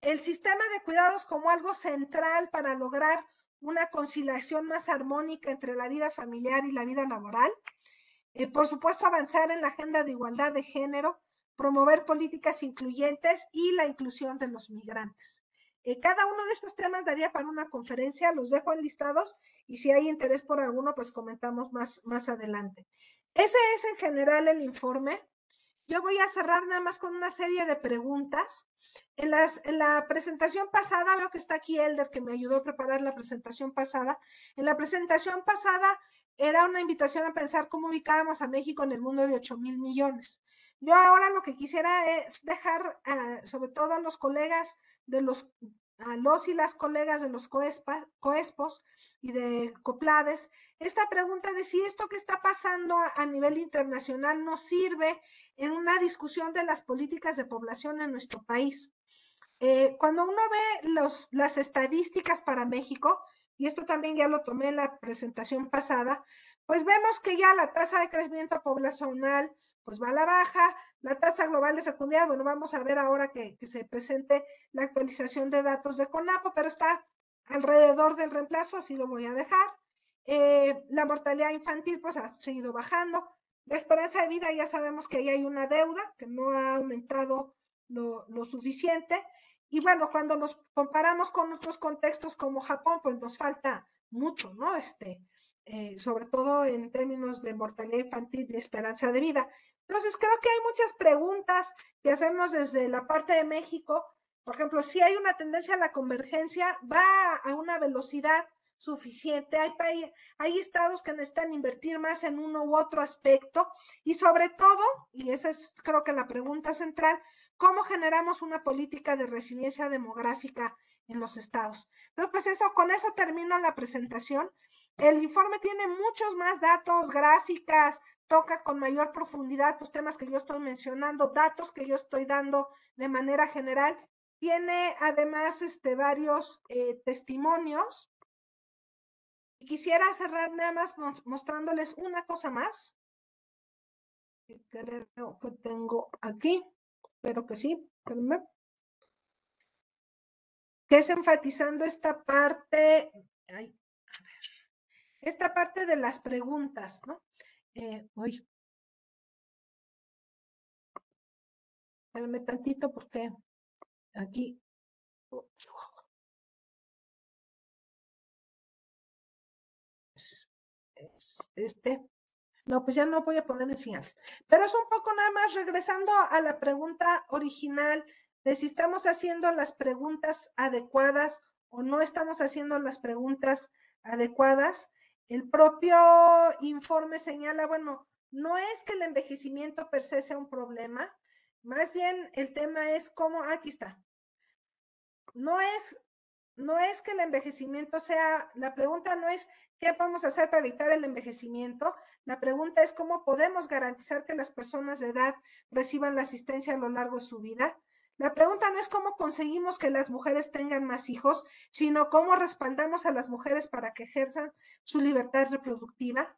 el sistema de cuidados como algo central para lograr una conciliación más armónica entre la vida familiar y la vida laboral, por supuesto avanzar en la agenda de igualdad de género, promover políticas incluyentes y la inclusión de los migrantes. Cada uno de estos temas daría para una conferencia, los dejo enlistados y si hay interés por alguno, pues comentamos más adelante. Ese es en general el informe. Yo voy a cerrar nada más con una serie de preguntas. En la presentación pasada, veo que está aquí Elder, que me ayudó a preparar la presentación pasada. En la presentación pasada era una invitación a pensar cómo ubicábamos a México en el mundo de 8,000 millones. Yo ahora lo que quisiera es dejar, sobre todo a los colegas a los y las colegas de los COESPOS y de COPLADES, esta pregunta de si esto que está pasando a nivel internacional nos sirve en una discusión de las políticas de población en nuestro país. Cuando uno ve las estadísticas para México, y esto también ya lo tomé en la presentación pasada, pues vemos que ya la tasa de crecimiento poblacional pues va a la baja, la tasa global de fecundidad, bueno, vamos a ver ahora que se presente la actualización de datos de CONAPO, pero está alrededor del reemplazo, así lo voy a dejar. La mortalidad infantil pues ha seguido bajando. La esperanza de vida ya sabemos que ahí hay una deuda que no ha aumentado lo suficiente. Y bueno, cuando nos comparamos con otros contextos como Japón, pues nos falta mucho, ¿no? sobre todo en términos de mortalidad infantil y esperanza de vida. Entonces, creo que hay muchas preguntas que hacernos desde la parte de México. Por ejemplo, si hay una tendencia a la convergencia, va a una velocidad suficiente. Hay estados que necesitan invertir más en uno u otro aspecto y sobre todo, y esa es creo que la pregunta central, ¿cómo generamos una política de resiliencia demográfica en los estados? Entonces, pues con eso termino la presentación. El informe tiene muchos más datos, gráficas, toca con mayor profundidad los temas que yo estoy mencionando, datos que yo estoy dando de manera general. Tiene además varios testimonios. Y quisiera cerrar nada más mostrándoles una cosa más. Que creo que tengo aquí. Espero que sí. Espérenme. Que es enfatizando esta parte. Ay, a ver, esta parte de las preguntas, ¿no? Espérenme tantito porque aquí. No, pues ya no voy a poner señales. Pero es un poco nada más regresando a la pregunta original de si estamos haciendo las preguntas adecuadas o no estamos haciendo las preguntas adecuadas. El propio informe señala, bueno, no es que el envejecimiento per se sea un problema, más bien el tema es cómo, aquí está. No es que el envejecimiento sea, la pregunta no es qué podemos hacer para evitar el envejecimiento, la pregunta es cómo podemos garantizar que las personas de edad reciban la asistencia a lo largo de su vida. La pregunta no es cómo conseguimos que las mujeres tengan más hijos, sino cómo respaldamos a las mujeres para que ejerzan su libertad reproductiva.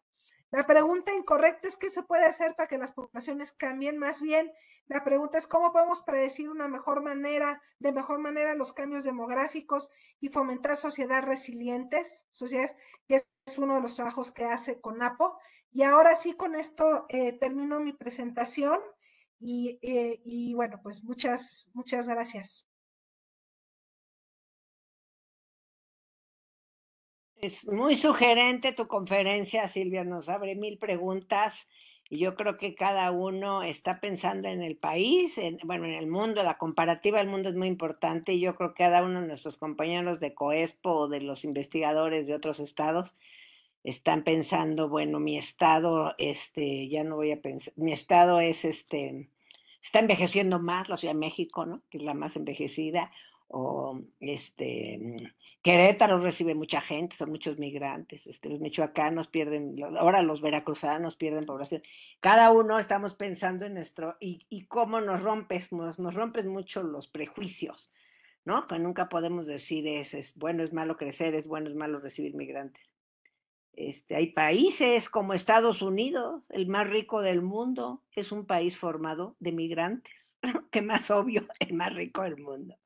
La pregunta incorrecta es qué se puede hacer para que las poblaciones cambien. Más bien, la pregunta es cómo podemos predecir de mejor manera los cambios demográficos y fomentar sociedades resilientes, que es uno de los trabajos que hace CONAPO. Y ahora sí, con esto termino mi presentación y bueno, pues muchas gracias. Es muy sugerente tu conferencia, Silvia, nos abre 1000 preguntas y yo creo que cada uno está pensando en el país, en el mundo, la comparativa del mundo es muy importante y yo creo que cada uno de nuestros compañeros de COESPO o de los investigadores de otros estados están pensando, bueno, mi estado, ya no voy a pensar, mi estado es, está envejeciendo más, la Ciudad de México, ¿no? Que es la más envejecida, o Querétaro recibe mucha gente, son muchos migrantes, los michoacanos pierden, ahora los veracruzanos pierden población. Cada uno estamos pensando en nuestro, y cómo nos rompes mucho los prejuicios, ¿no? Que nunca podemos decir es bueno, es malo crecer, es bueno, es malo recibir migrantes. Hay países como Estados Unidos, el más rico del mundo, es un país formado de migrantes. Qué más obvio, el más rico del mundo,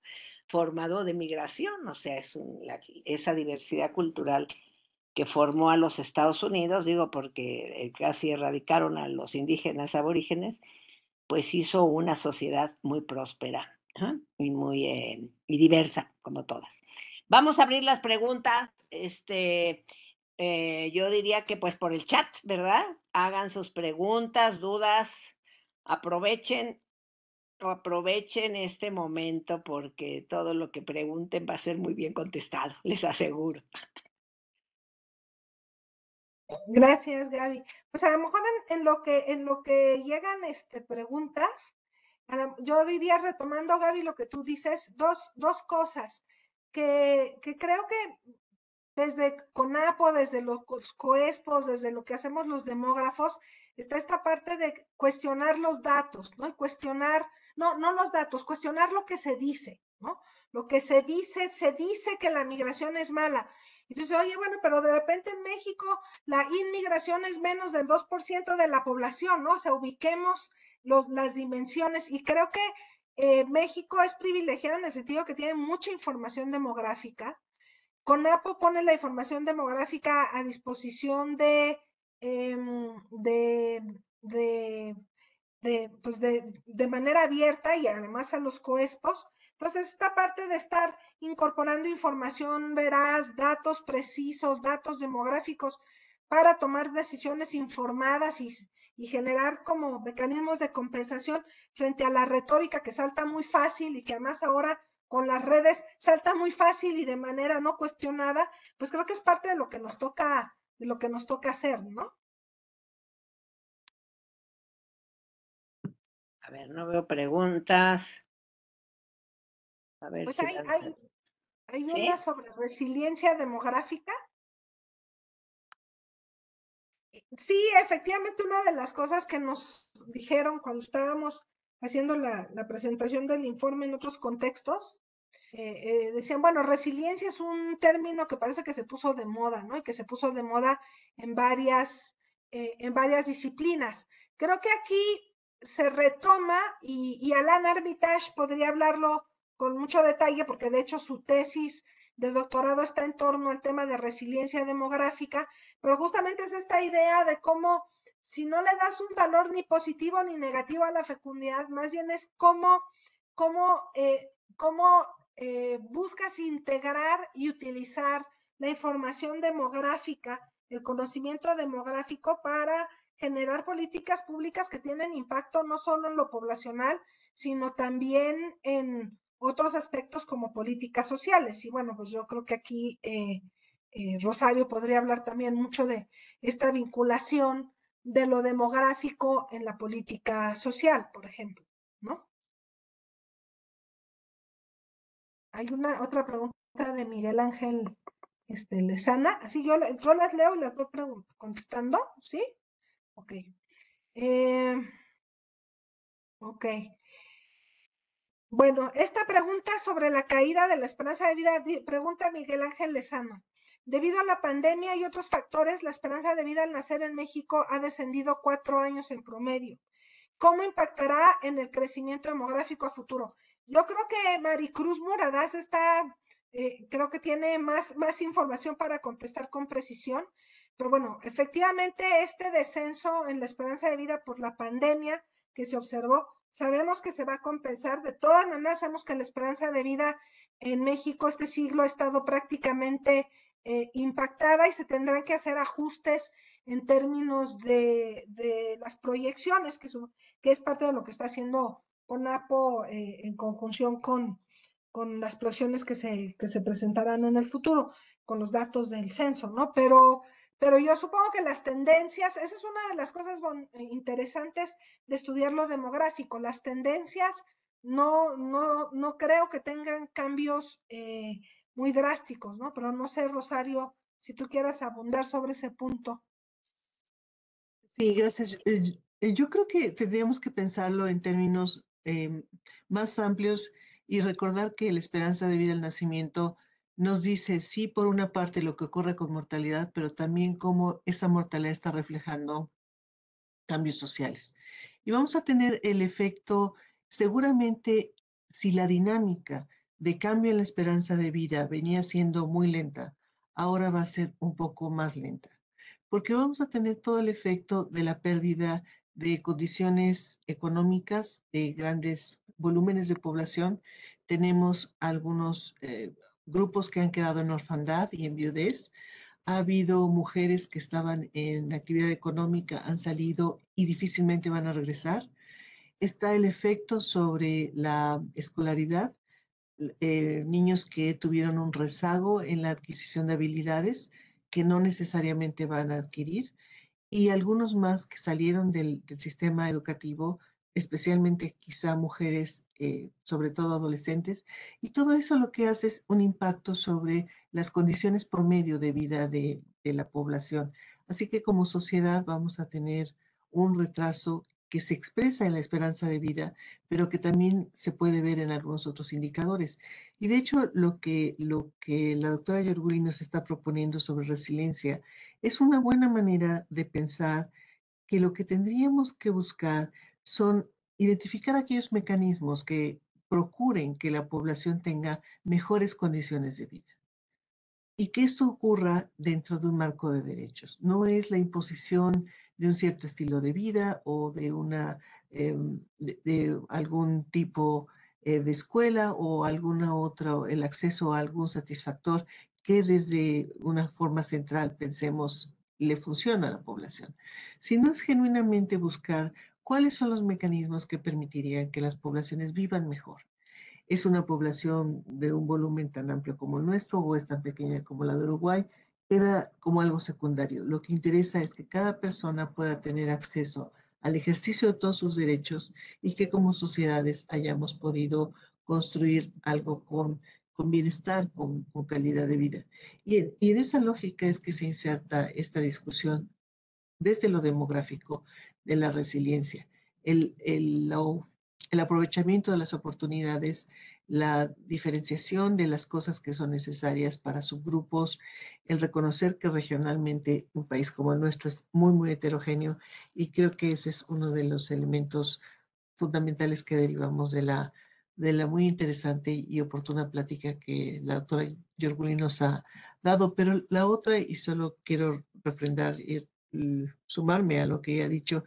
formado de migración, o sea, esa diversidad cultural que formó a los Estados Unidos, digo porque casi erradicaron a los indígenas aborígenes, pues hizo una sociedad muy próspera, ¿eh? Y muy y diversa, como todas. Vamos a abrir las preguntas, yo diría que pues por el chat, ¿verdad? Hagan sus preguntas, dudas, aprovechen este momento porque todo lo que pregunten va a ser muy bien contestado, les aseguro. Gracias, Gaby. Pues a lo mejor en lo que llegan preguntas, yo diría, retomando, Gaby, lo que tú dices, dos cosas que creo que desde CONAPO, desde los COESPOS, desde lo que hacemos los demógrafos, está esta parte de cuestionar los datos, ¿no? Y cuestionar, no los datos, cuestionar lo que se dice, ¿no? Lo que se dice que la migración es mala. Entonces, oye, bueno, pero de repente en México la inmigración es menos del 2% de la población, ¿no? O sea, ubiquemos las dimensiones y creo que México es privilegiado en el sentido que tiene mucha información demográfica. CONAPO pone la información demográfica a disposición de manera abierta y además a los COESPOS. Entonces, esta parte de estar incorporando información veraz, datos precisos, datos demográficos, para tomar decisiones informadas y generar como mecanismos de compensación frente a la retórica que salta muy fácil y que además ahora con las redes salta muy fácil y de manera no cuestionada, pues creo que es parte de lo que nos toca hacer, ¿no? A ver, no veo preguntas. A ver Pues si hay ¿sí? una sobre resiliencia demográfica. Sí, efectivamente, una de las cosas que nos dijeron cuando estábamos haciendo la presentación del informe en otros contextos, decían, bueno, resiliencia es un término que parece que se puso de moda, ¿no? Y que se puso de moda en varias disciplinas. Creo que aquí se retoma y Alan Armitage podría hablarlo con mucho detalle porque de hecho su tesis de doctorado está en torno al tema de resiliencia demográfica, pero justamente es esta idea de cómo si no le das un valor ni positivo ni negativo a la fecundidad, más bien es cómo buscas integrar y utilizar la información demográfica, el conocimiento demográfico para generar políticas públicas que tienen impacto no solo en lo poblacional, sino también en otros aspectos como políticas sociales. Y bueno, pues yo creo que aquí Rosario podría hablar también mucho de esta vinculación de lo demográfico en la política social, por ejemplo, ¿no? Hay una otra pregunta de Miguel Ángel Lezana. Así yo las leo y las voy contestando, ¿sí? Ok. Ok. Bueno, esta pregunta sobre la caída de la esperanza de vida, pregunta Miguel Ángel Lezana. Debido a la pandemia y otros factores, la esperanza de vida al nacer en México ha descendido 4 años en promedio. ¿Cómo impactará en el crecimiento demográfico a futuro? Yo creo que Maricruz Muradas está, creo que tiene más información para contestar con precisión, pero bueno, efectivamente este descenso en la esperanza de vida por la pandemia que se observó, sabemos que se va a compensar. De todas maneras, sabemos que la esperanza de vida en México este siglo ha estado prácticamente impactada y se tendrán que hacer ajustes en términos de las proyecciones, que es parte de lo que está haciendo CONAPO en conjunción con las proyecciones que se presentarán en el futuro, con los datos del censo, ¿no? Pero yo supongo que las tendencias, esa es una de las cosas interesantes de estudiar lo demográfico. Las tendencias no creo que tengan cambios muy drásticos, ¿no? Pero no sé, Rosario, si tú quieras abundar sobre ese punto. Sí, gracias. Yo creo que tendríamos que pensarlo en términos más amplios y recordar que la esperanza de vida al nacimiento nos dice, sí, por una parte lo que ocurre con mortalidad, pero también cómo esa mortalidad está reflejando cambios sociales. Y vamos a tener el efecto, seguramente, si la dinámica de cambio en la esperanza de vida venía siendo muy lenta, ahora va a ser un poco más lenta, porque vamos a tener todo el efecto de la pérdida de condiciones económicas, de grandes volúmenes de población. Tenemos algunos grupos que han quedado en orfandad y en viudez. Ha habido mujeres que estaban en actividad económica, han salido y difícilmente van a regresar. Está el efecto sobre la escolaridad, niños que tuvieron un rezago en la adquisición de habilidades que no necesariamente van a adquirir, y algunos más que salieron del sistema educativo, especialmente quizá mujeres, sobre todo adolescentes, y todo eso lo que hace es un impacto sobre las condiciones promedio de vida de la población. Así que como sociedad vamos a tener un retraso que se expresa en la esperanza de vida, pero que también se puede ver en algunos otros indicadores. Y de hecho, lo que la doctora Yorguli nos está proponiendo sobre resiliencia es una buena manera de pensar que lo que tendríamos que buscar son identificar aquellos mecanismos que procuren que la población tenga mejores condiciones de vida y que esto ocurra dentro de un marco de derechos. No es la imposición de un cierto estilo de vida o de algún tipo de escuela o alguna otra, el acceso a algún satisfactor que desde una forma central pensemos le funciona a la población, sino es genuinamente buscar cuáles son los mecanismos que permitirían que las poblaciones vivan mejor. ¿Es una población de un volumen tan amplio como el nuestro o es tan pequeña como la de Uruguay? Queda como algo secundario. Lo que interesa es que cada persona pueda tener acceso al ejercicio de todos sus derechos y que como sociedades hayamos podido construir algo con bienestar, con calidad de vida. Y en esa lógica es que se inserta esta discusión desde lo demográfico de la resiliencia, el aprovechamiento de las oportunidades, la diferenciación de las cosas que son necesarias para subgrupos, el reconocer que regionalmente un país como el nuestro es muy, muy heterogéneo y creo que ese es uno de los elementos fundamentales que derivamos de la muy interesante y oportuna plática que la doctora Yorguli nos ha dado. Pero la otra, y solo quiero refrendar y sumarme a lo que ella ha dicho,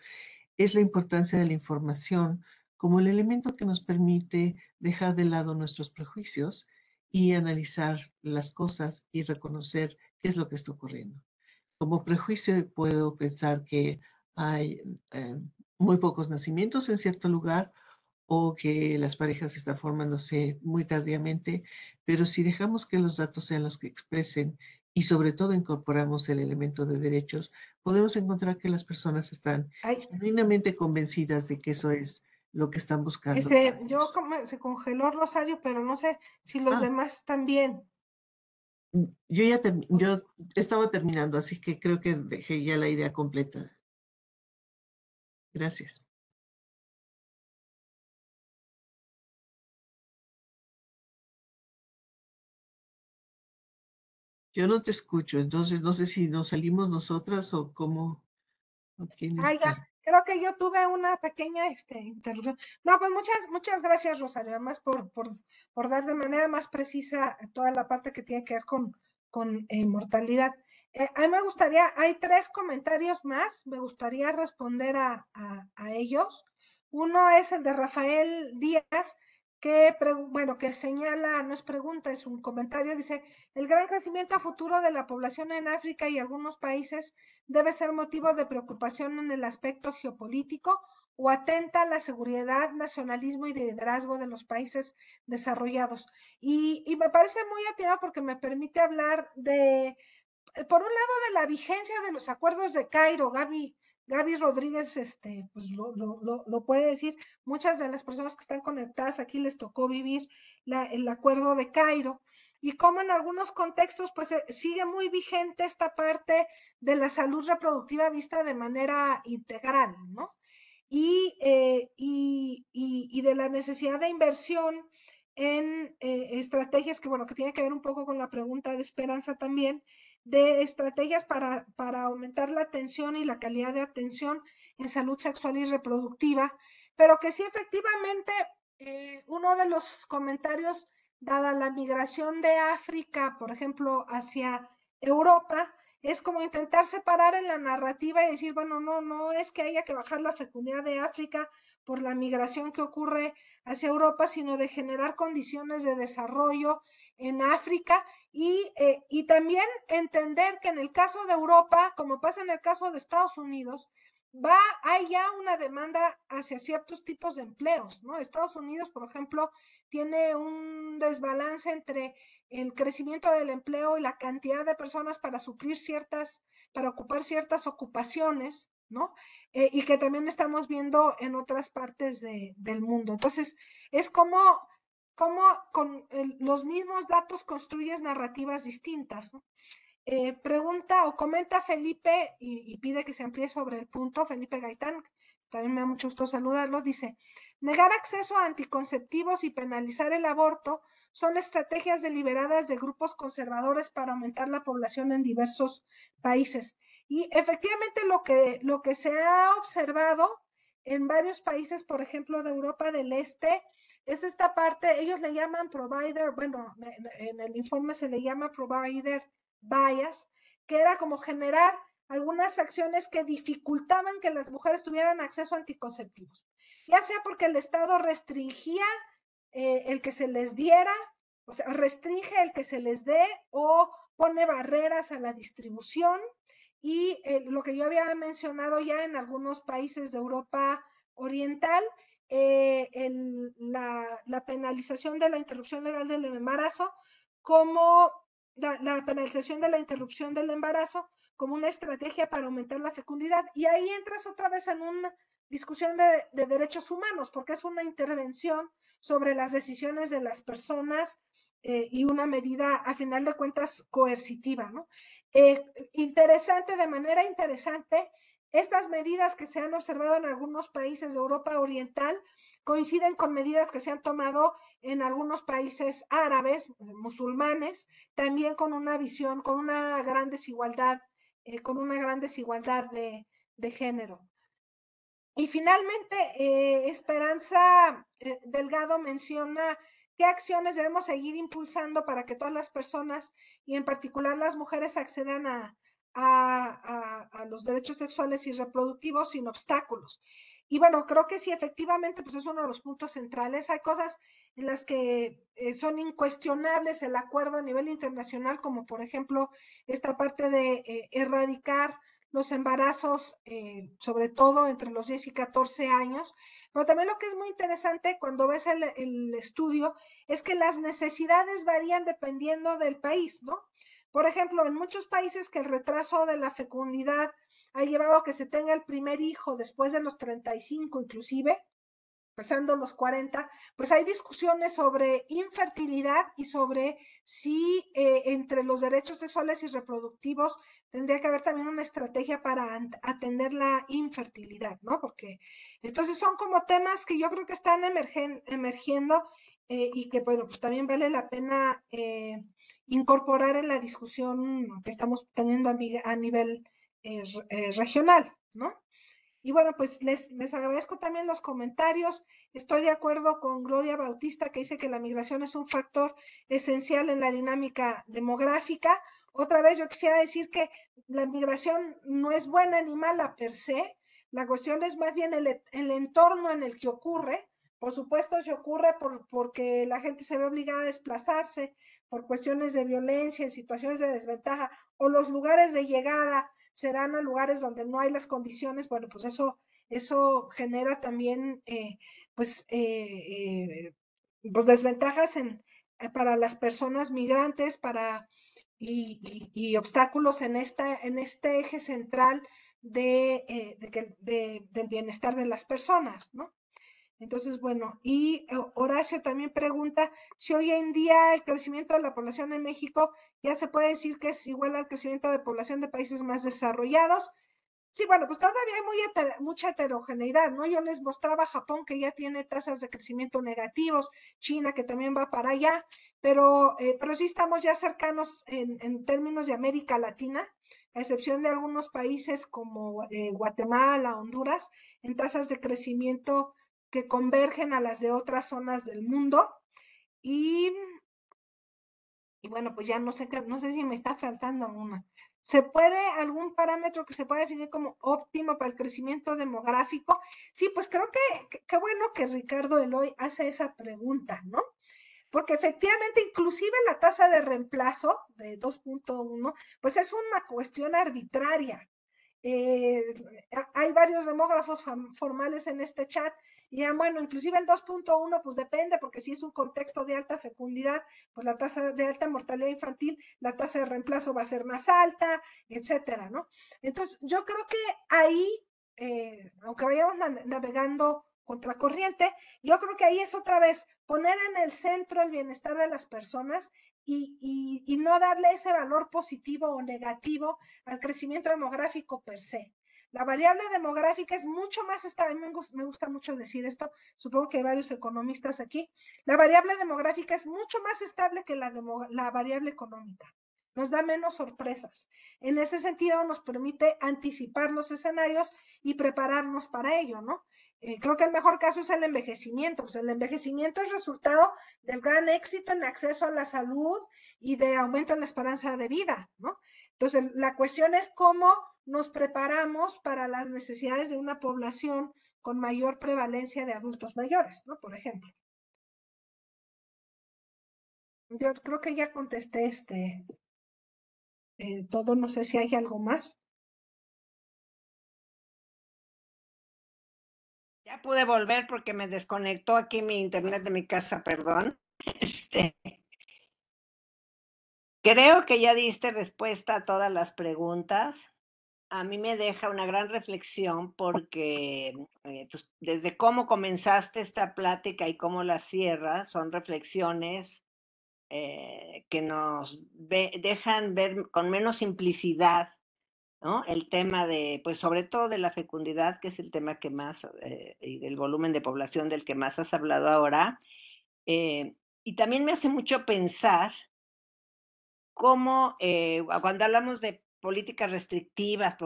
es la importancia de la información como el elemento que nos permite dejar de lado nuestros prejuicios y analizar las cosas y reconocer qué es lo que está ocurriendo. Como prejuicio puedo pensar que hay muy pocos nacimientos en cierto lugar o que las parejas están formándose muy tardíamente, pero si dejamos que los datos sean los que expresen y sobre todo incorporamos el elemento de derechos, podemos encontrar que las personas están genuinamente convencidas de que eso es lo que están buscando. Se congeló Rosario, pero no sé si los demás también. Yo estaba terminando, así que creo que dejé ya la idea completa. Gracias. Yo no te escucho, entonces no sé si nos salimos nosotras o cómo. Ya, creo que yo tuve una pequeña interrupción. No, pues muchas gracias, Rosario, además por dar de manera más precisa toda la parte que tiene que ver con mortalidad. A mí me gustaría, hay 3 comentarios más, me gustaría responder a ellos. Uno es el de Rafael Díaz, que señala, no es pregunta, es un comentario, dice, el gran crecimiento a futuro de la población en África y algunos países debe ser motivo de preocupación en el aspecto geopolítico o atenta a la seguridad, nacionalismo y liderazgo de los países desarrollados. Y me parece muy atinado porque me permite hablar por un lado, de la vigencia de los acuerdos de Cairo. Gaby Rodríguez pues lo puede decir. Muchas de las personas que están conectadas aquí les tocó vivir el acuerdo de Cairo y cómo en algunos contextos pues sigue muy vigente esta parte de la salud reproductiva vista de manera integral, ¿no? Y de la necesidad de inversión en estrategias que tiene que ver un poco con la pregunta de Esperanza también, de estrategias para aumentar la atención y la calidad de atención en salud sexual y reproductiva, pero que sí efectivamente uno de los comentarios, dada la migración de África, por ejemplo, hacia Europa, es como intentar separar en la narrativa y decir, bueno, no es que haya que bajar la fecundidad de África por la migración que ocurre hacia Europa, sino de generar condiciones de desarrollo en África y también entender que en el caso de Europa, como pasa en el caso de Estados Unidos, hay ya una demanda hacia ciertos tipos de empleos, ¿no? Estados Unidos, por ejemplo, tiene un desbalance entre el crecimiento del empleo y la cantidad de personas para para ocupar ciertas ocupaciones, ¿no? Y que también estamos viendo en otras partes del mundo. Entonces, es como con los mismos datos construyes narrativas distintas, ¿no? Pregunta o comenta Felipe y pide que se amplíe sobre el punto, Felipe Gaitán, también me da mucho gusto saludarlo, dice, negar acceso a anticonceptivos y penalizar el aborto son estrategias deliberadas de grupos conservadores para aumentar la población en diversos países. Y efectivamente lo que se ha observado en varios países, por ejemplo, de Europa del Este, es esta parte, ellos le llaman provider, en el informe se le llama provider bias, que era como generar algunas acciones que dificultaban que las mujeres tuvieran acceso a anticonceptivos, ya sea porque el Estado restringía el que se les diera, o sea, restringe el que se les dé o pone barreras a la distribución y lo que yo había mencionado ya en algunos países de Europa Oriental, la penalización de la interrupción legal del embarazo como la penalización de la interrupción del embarazo como una estrategia para aumentar la fecundidad. Y ahí entras otra vez en una discusión de derechos humanos, porque es una intervención sobre las decisiones de las personas y una medida, a final de cuentas, coercitiva, ¿no? Interesante, de manera interesante, estas medidas que se han observado en algunos países de Europa Oriental coinciden con medidas que se han tomado en algunos países árabes, musulmanes, también con una visión, con una gran desigualdad de género. Y finalmente, Esperanza Delgado menciona qué acciones debemos seguir impulsando para que todas las personas, y en particular las mujeres, accedan a los derechos sexuales y reproductivos sin obstáculos. Y bueno, creo que sí, efectivamente, pues es uno de los puntos centrales. Hay cosas en las que son incuestionables el acuerdo a nivel internacional, como por ejemplo esta parte de erradicar los embarazos, sobre todo entre los 10 y 14 años, pero también lo que es muy interesante cuando ves el estudio es que las necesidades varían dependiendo del país, ¿no? Por ejemplo, en muchos países que el retraso de la fecundidad ha llevado a que se tenga el primer hijo después de los 35 inclusive, pasando los 40, pues hay discusiones sobre infertilidad y sobre si entre los derechos sexuales y reproductivos tendría que haber también una estrategia para atender la infertilidad, ¿no? Porque entonces son como temas que yo creo que están emergiendo y que, bueno, pues también vale la pena incorporar en la discusión que estamos teniendo a nivel regional, ¿no? Y bueno, pues les agradezco también los comentarios. Estoy de acuerdo con Gloria Bautista, que dice que la migración es un factor esencial en la dinámica demográfica. Otra vez yo quisiera decir que la migración no es buena ni mala per se. La cuestión es más bien el entorno en el que ocurre. Por supuesto, se ocurre porque la gente se ve obligada a desplazarse por cuestiones de violencia, en situaciones de desventaja, o los lugares de llegada serán a lugares donde no hay las condiciones. Bueno, pues eso genera también pues desventajas para las personas migrantes y obstáculos en este eje central del bienestar de las personas, ¿no? Entonces, bueno, y Horacio también pregunta si hoy en día el crecimiento de la población en México ya se puede decir que es igual al crecimiento de población de países más desarrollados. Sí, bueno, pues todavía hay mucha heterogeneidad, ¿no? Yo les mostraba Japón, que ya tiene tasas de crecimiento negativos, China, que también va para allá, pero sí estamos ya cercanos en términos de América Latina, a excepción de algunos países como Guatemala, Honduras, en tasas de crecimiento que convergen a las de otras zonas del mundo. Y bueno, pues ya no sé si me está faltando alguna. ¿Se puede algún parámetro que se pueda definir como óptimo para el crecimiento demográfico? Sí, pues creo que qué bueno que Ricardo Eloy hace esa pregunta, ¿no? Porque efectivamente, inclusive la tasa de reemplazo de 2.1, pues es una cuestión arbitraria. Hay varios demógrafos formales en este chat y ya, bueno, inclusive el 2.1 pues depende, porque si es un contexto de alta fecundidad, pues la tasa de alta mortalidad infantil, la tasa de reemplazo va a ser más alta, etcétera, ¿no? Entonces, yo creo que ahí, aunque vayamos navegando contracorriente, yo creo que ahí es otra vez poner en el centro el bienestar de las personas y no darle ese valor positivo o negativo al crecimiento demográfico per se. La variable demográfica es mucho más estable, me gusta mucho decir esto, supongo que hay varios economistas aquí, la variable demográfica es mucho más estable que la variable económica, nos da menos sorpresas. En ese sentido nos permite anticipar los escenarios y prepararnos para ello, ¿no? Creo que el mejor caso es el envejecimiento. Pues el envejecimiento es resultado del gran éxito en acceso a la salud y de aumento en la esperanza de vida, ¿no? Entonces, la cuestión es cómo nos preparamos para las necesidades de una población con mayor prevalencia de adultos mayores, ¿no? Por ejemplo. Yo creo que ya contesté todo, no sé si hay algo más. Ya pude volver porque me desconectó aquí mi internet de mi casa, perdón. Creo que ya diste respuesta a todas las preguntas. A mí me deja una gran reflexión porque desde cómo comenzaste esta plática y cómo la cierras, son reflexiones que nos dejan ver con menos simplicidad, ¿no? El tema de, pues sobre todo de la fecundidad, que es el tema que más, y del volumen de población del que más has hablado ahora. Y también me hace mucho pensar cómo cuando hablamos de políticas restrictivas,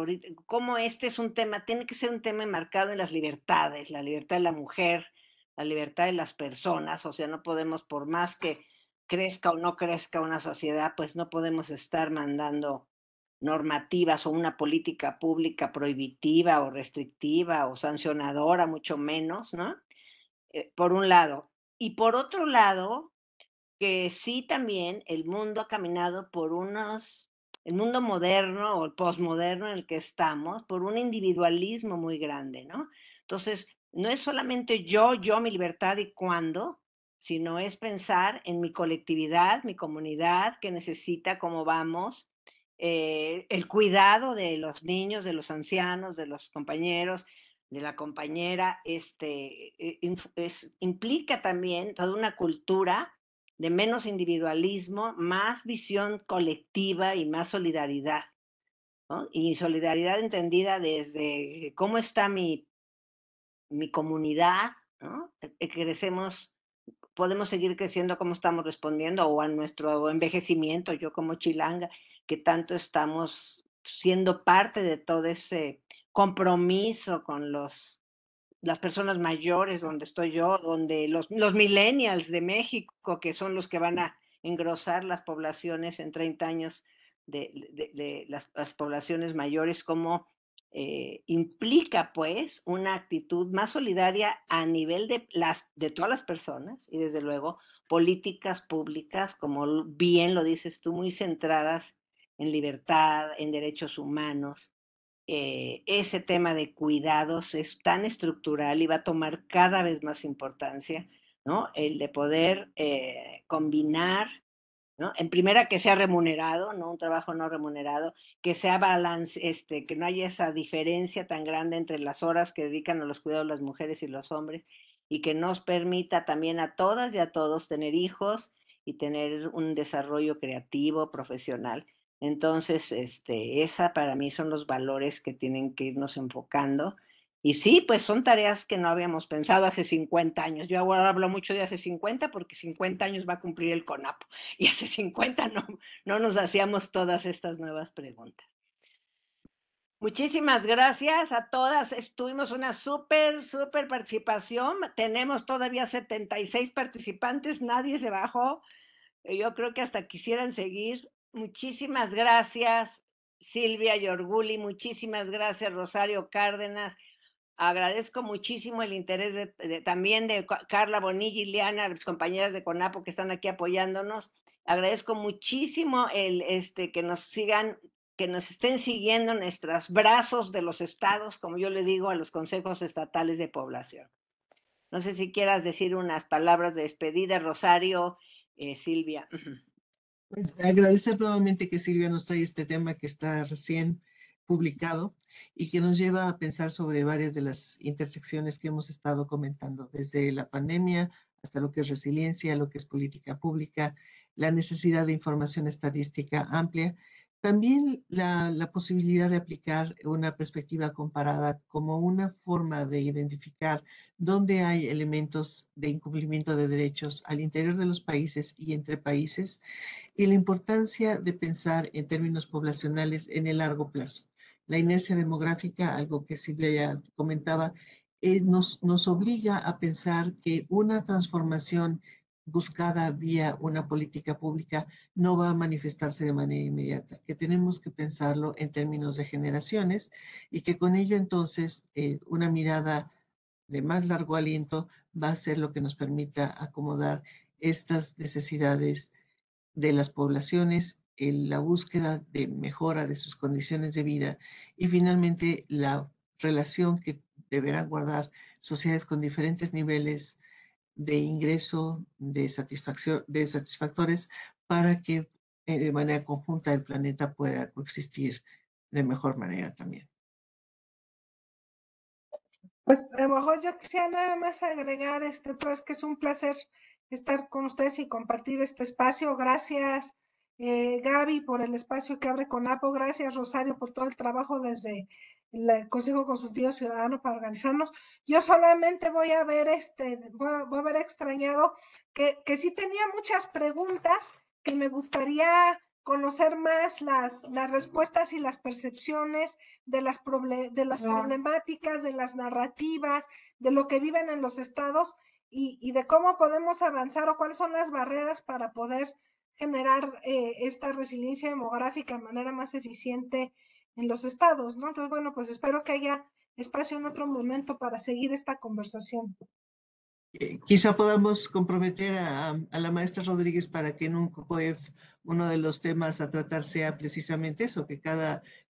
cómo este es un tema, tiene que ser un tema enmarcado en las libertades, la libertad de la mujer, la libertad de las personas, o sea, no podemos, por más que crezca o no crezca una sociedad, pues no podemos estar mandando normativas o una política pública prohibitiva o restrictiva o sancionadora, mucho menos, ¿no? Por un lado. Y por otro lado, que sí también el mundo ha caminado por el mundo moderno o el posmoderno en el que estamos, por un individualismo muy grande, ¿no? Entonces, no es solamente yo, mi libertad y cuándo, sino es pensar en mi colectividad, mi comunidad que necesita cómo vamos, el cuidado de los niños, de los ancianos, de los compañeros, de la compañera, implica también toda una cultura de menos individualismo, más visión colectiva y más solidaridad, ¿no? Y solidaridad entendida desde cómo está mi comunidad, ¿no? Crecemos, podemos seguir creciendo como estamos respondiendo o a nuestro envejecimiento, yo como chilanga, que tanto estamos siendo parte de todo ese compromiso con las personas mayores, donde estoy yo, donde los millennials de México, que son los que van a engrosar las poblaciones en 30 años de las poblaciones mayores, como implica pues una actitud más solidaria a nivel de todas las personas y desde luego políticas públicas, como bien lo dices tú, muy centradas en libertad, en derechos humanos. Ese tema de cuidados es tan estructural y va a tomar cada vez más importancia, ¿no? El de poder combinar, ¿no? En primera, que sea remunerado, ¿no? Un trabajo no remunerado, que sea balance, que no haya esa diferencia tan grande entre las horas que dedican a los cuidados las mujeres y los hombres, y que nos permita también a todas y a todos tener hijos y tener un desarrollo creativo, profesional. Entonces, esa para mí son los valores que tienen que irnos enfocando. Y sí, pues son tareas que no habíamos pensado hace 50 años. Yo ahora hablo mucho de hace 50 porque 50 años va a cumplir el CONAPO y hace 50 no nos hacíamos todas estas nuevas preguntas. Muchísimas gracias a todas. Tuvimos una súper participación. Tenemos todavía 76 participantes. Nadie se bajó. Yo creo que hasta quisieran seguir. Muchísimas gracias, Silvia Yorguli. Muchísimas gracias, Rosario Cárdenas. Agradezco muchísimo el interés también de Carla Bonilla y Liana, las compañeras de CONAPO que están aquí apoyándonos. Agradezco muchísimo que nos sigan, que nos estén siguiendo en nuestros brazos de los estados, como yo le digo a los consejos estatales de población. No sé si quieras decir unas palabras de despedida, Rosario, Silvia. Pues agradecer nuevamente que Silvia nos trae este tema que está recién publicado y que nos lleva a pensar sobre varias de las intersecciones que hemos estado comentando, desde la pandemia hasta lo que es resiliencia, lo que es política pública, la necesidad de información estadística amplia, también la posibilidad de aplicar una perspectiva comparada como una forma de identificar dónde hay elementos de incumplimiento de derechos al interior de los países y entre países, y la importancia de pensar en términos poblacionales en el largo plazo. La inercia demográfica, algo que Silvia ya comentaba, nos obliga a pensar que una transformación buscada vía una política pública no va a manifestarse de manera inmediata, que tenemos que pensarlo en términos de generaciones y que con ello entonces una mirada de más largo aliento va a ser lo que nos permita acomodar estas necesidades de las poblaciones, en la búsqueda de mejora de sus condiciones de vida y finalmente la relación que deberán guardar sociedades con diferentes niveles de ingreso, de satisfacción, de satisfactores, para que de manera conjunta el planeta pueda coexistir de mejor manera también. Pues a lo mejor yo quisiera nada más agregar pues que es un placer estar con ustedes y compartir este espacio. Gracias, Gaby, por el espacio que abre con APO. Gracias, Rosario, por todo el trabajo desde el Consejo Consultivo Ciudadano para organizarnos. Yo solamente voy a ver voy a haber extrañado que sí tenía muchas preguntas que me gustaría conocer más las respuestas y las percepciones de las problemáticas, de las narrativas, de lo que viven en los estados y de cómo podemos avanzar o cuáles son las barreras para poder generar esta resiliencia demográfica de manera más eficiente en los estados, ¿no? Entonces, bueno, pues espero que haya espacio en otro momento para seguir esta conversación. Quizá podamos comprometer a la maestra Rodríguez para que en un COCOEF uno de los temas a tratar sea precisamente eso, que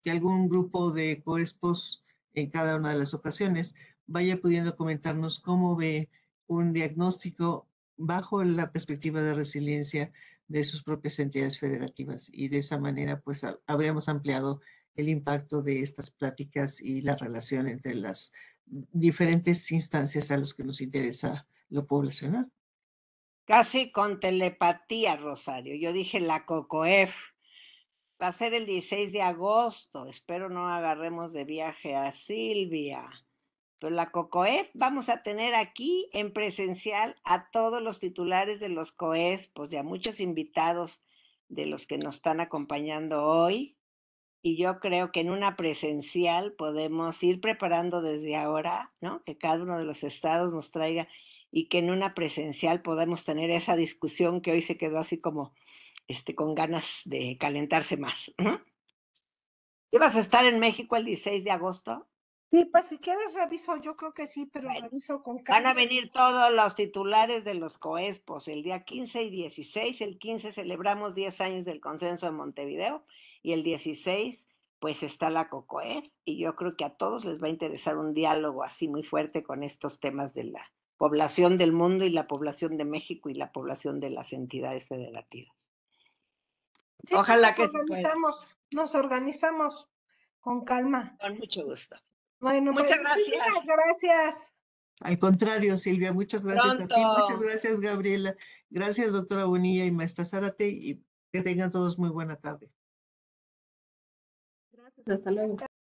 algún grupo de COESPOS en cada una de las ocasiones vaya pudiendo comentarnos cómo ve un diagnóstico bajo la perspectiva de resiliencia de sus propias entidades federativas, y de esa manera pues habríamos ampliado el impacto de estas pláticas y la relación entre las diferentes instancias a los que nos interesa lo poblacional. Casi con telepatía, Rosario. Yo dije la COCOEF. Va a ser el 16 de agosto. Espero no agarremos de viaje a Silvia. Pero la COCOEF vamos a tener aquí en presencial a todos los titulares de los COESPOS y a muchos invitados de los que nos están acompañando hoy. Y yo creo que en una presencial podemos ir preparando desde ahora, ¿no? Que cada uno de los estados nos traiga y que en una presencial podamos tener esa discusión que hoy se quedó así como con ganas de calentarse más, ¿no? ¿Ibas a estar en México el 16 de agosto? Sí, pues si quieres reviso, yo creo que sí, pero reviso con calma. Van a venir todos los titulares de los COESPOS el día 15 y 16. El 15 celebramos 10 años del Consenso de Montevideo y el 16 pues está la COCOEF, y yo creo que a todos les va a interesar un diálogo así muy fuerte con estos temas de la población del mundo y la población de México y la población de las entidades federativas. Sí, ojalá pues que nos organizamos con calma. Con mucho gusto. Bueno, muchas pues, gracias. Muchísimas gracias. Al contrario, Silvia, muchas gracias Pronto. a ti, muchas gracias, Gabriela, gracias, doctora Bonilla y maestra Zárate, y que tengan todos muy buena tarde. Gracias, hasta luego.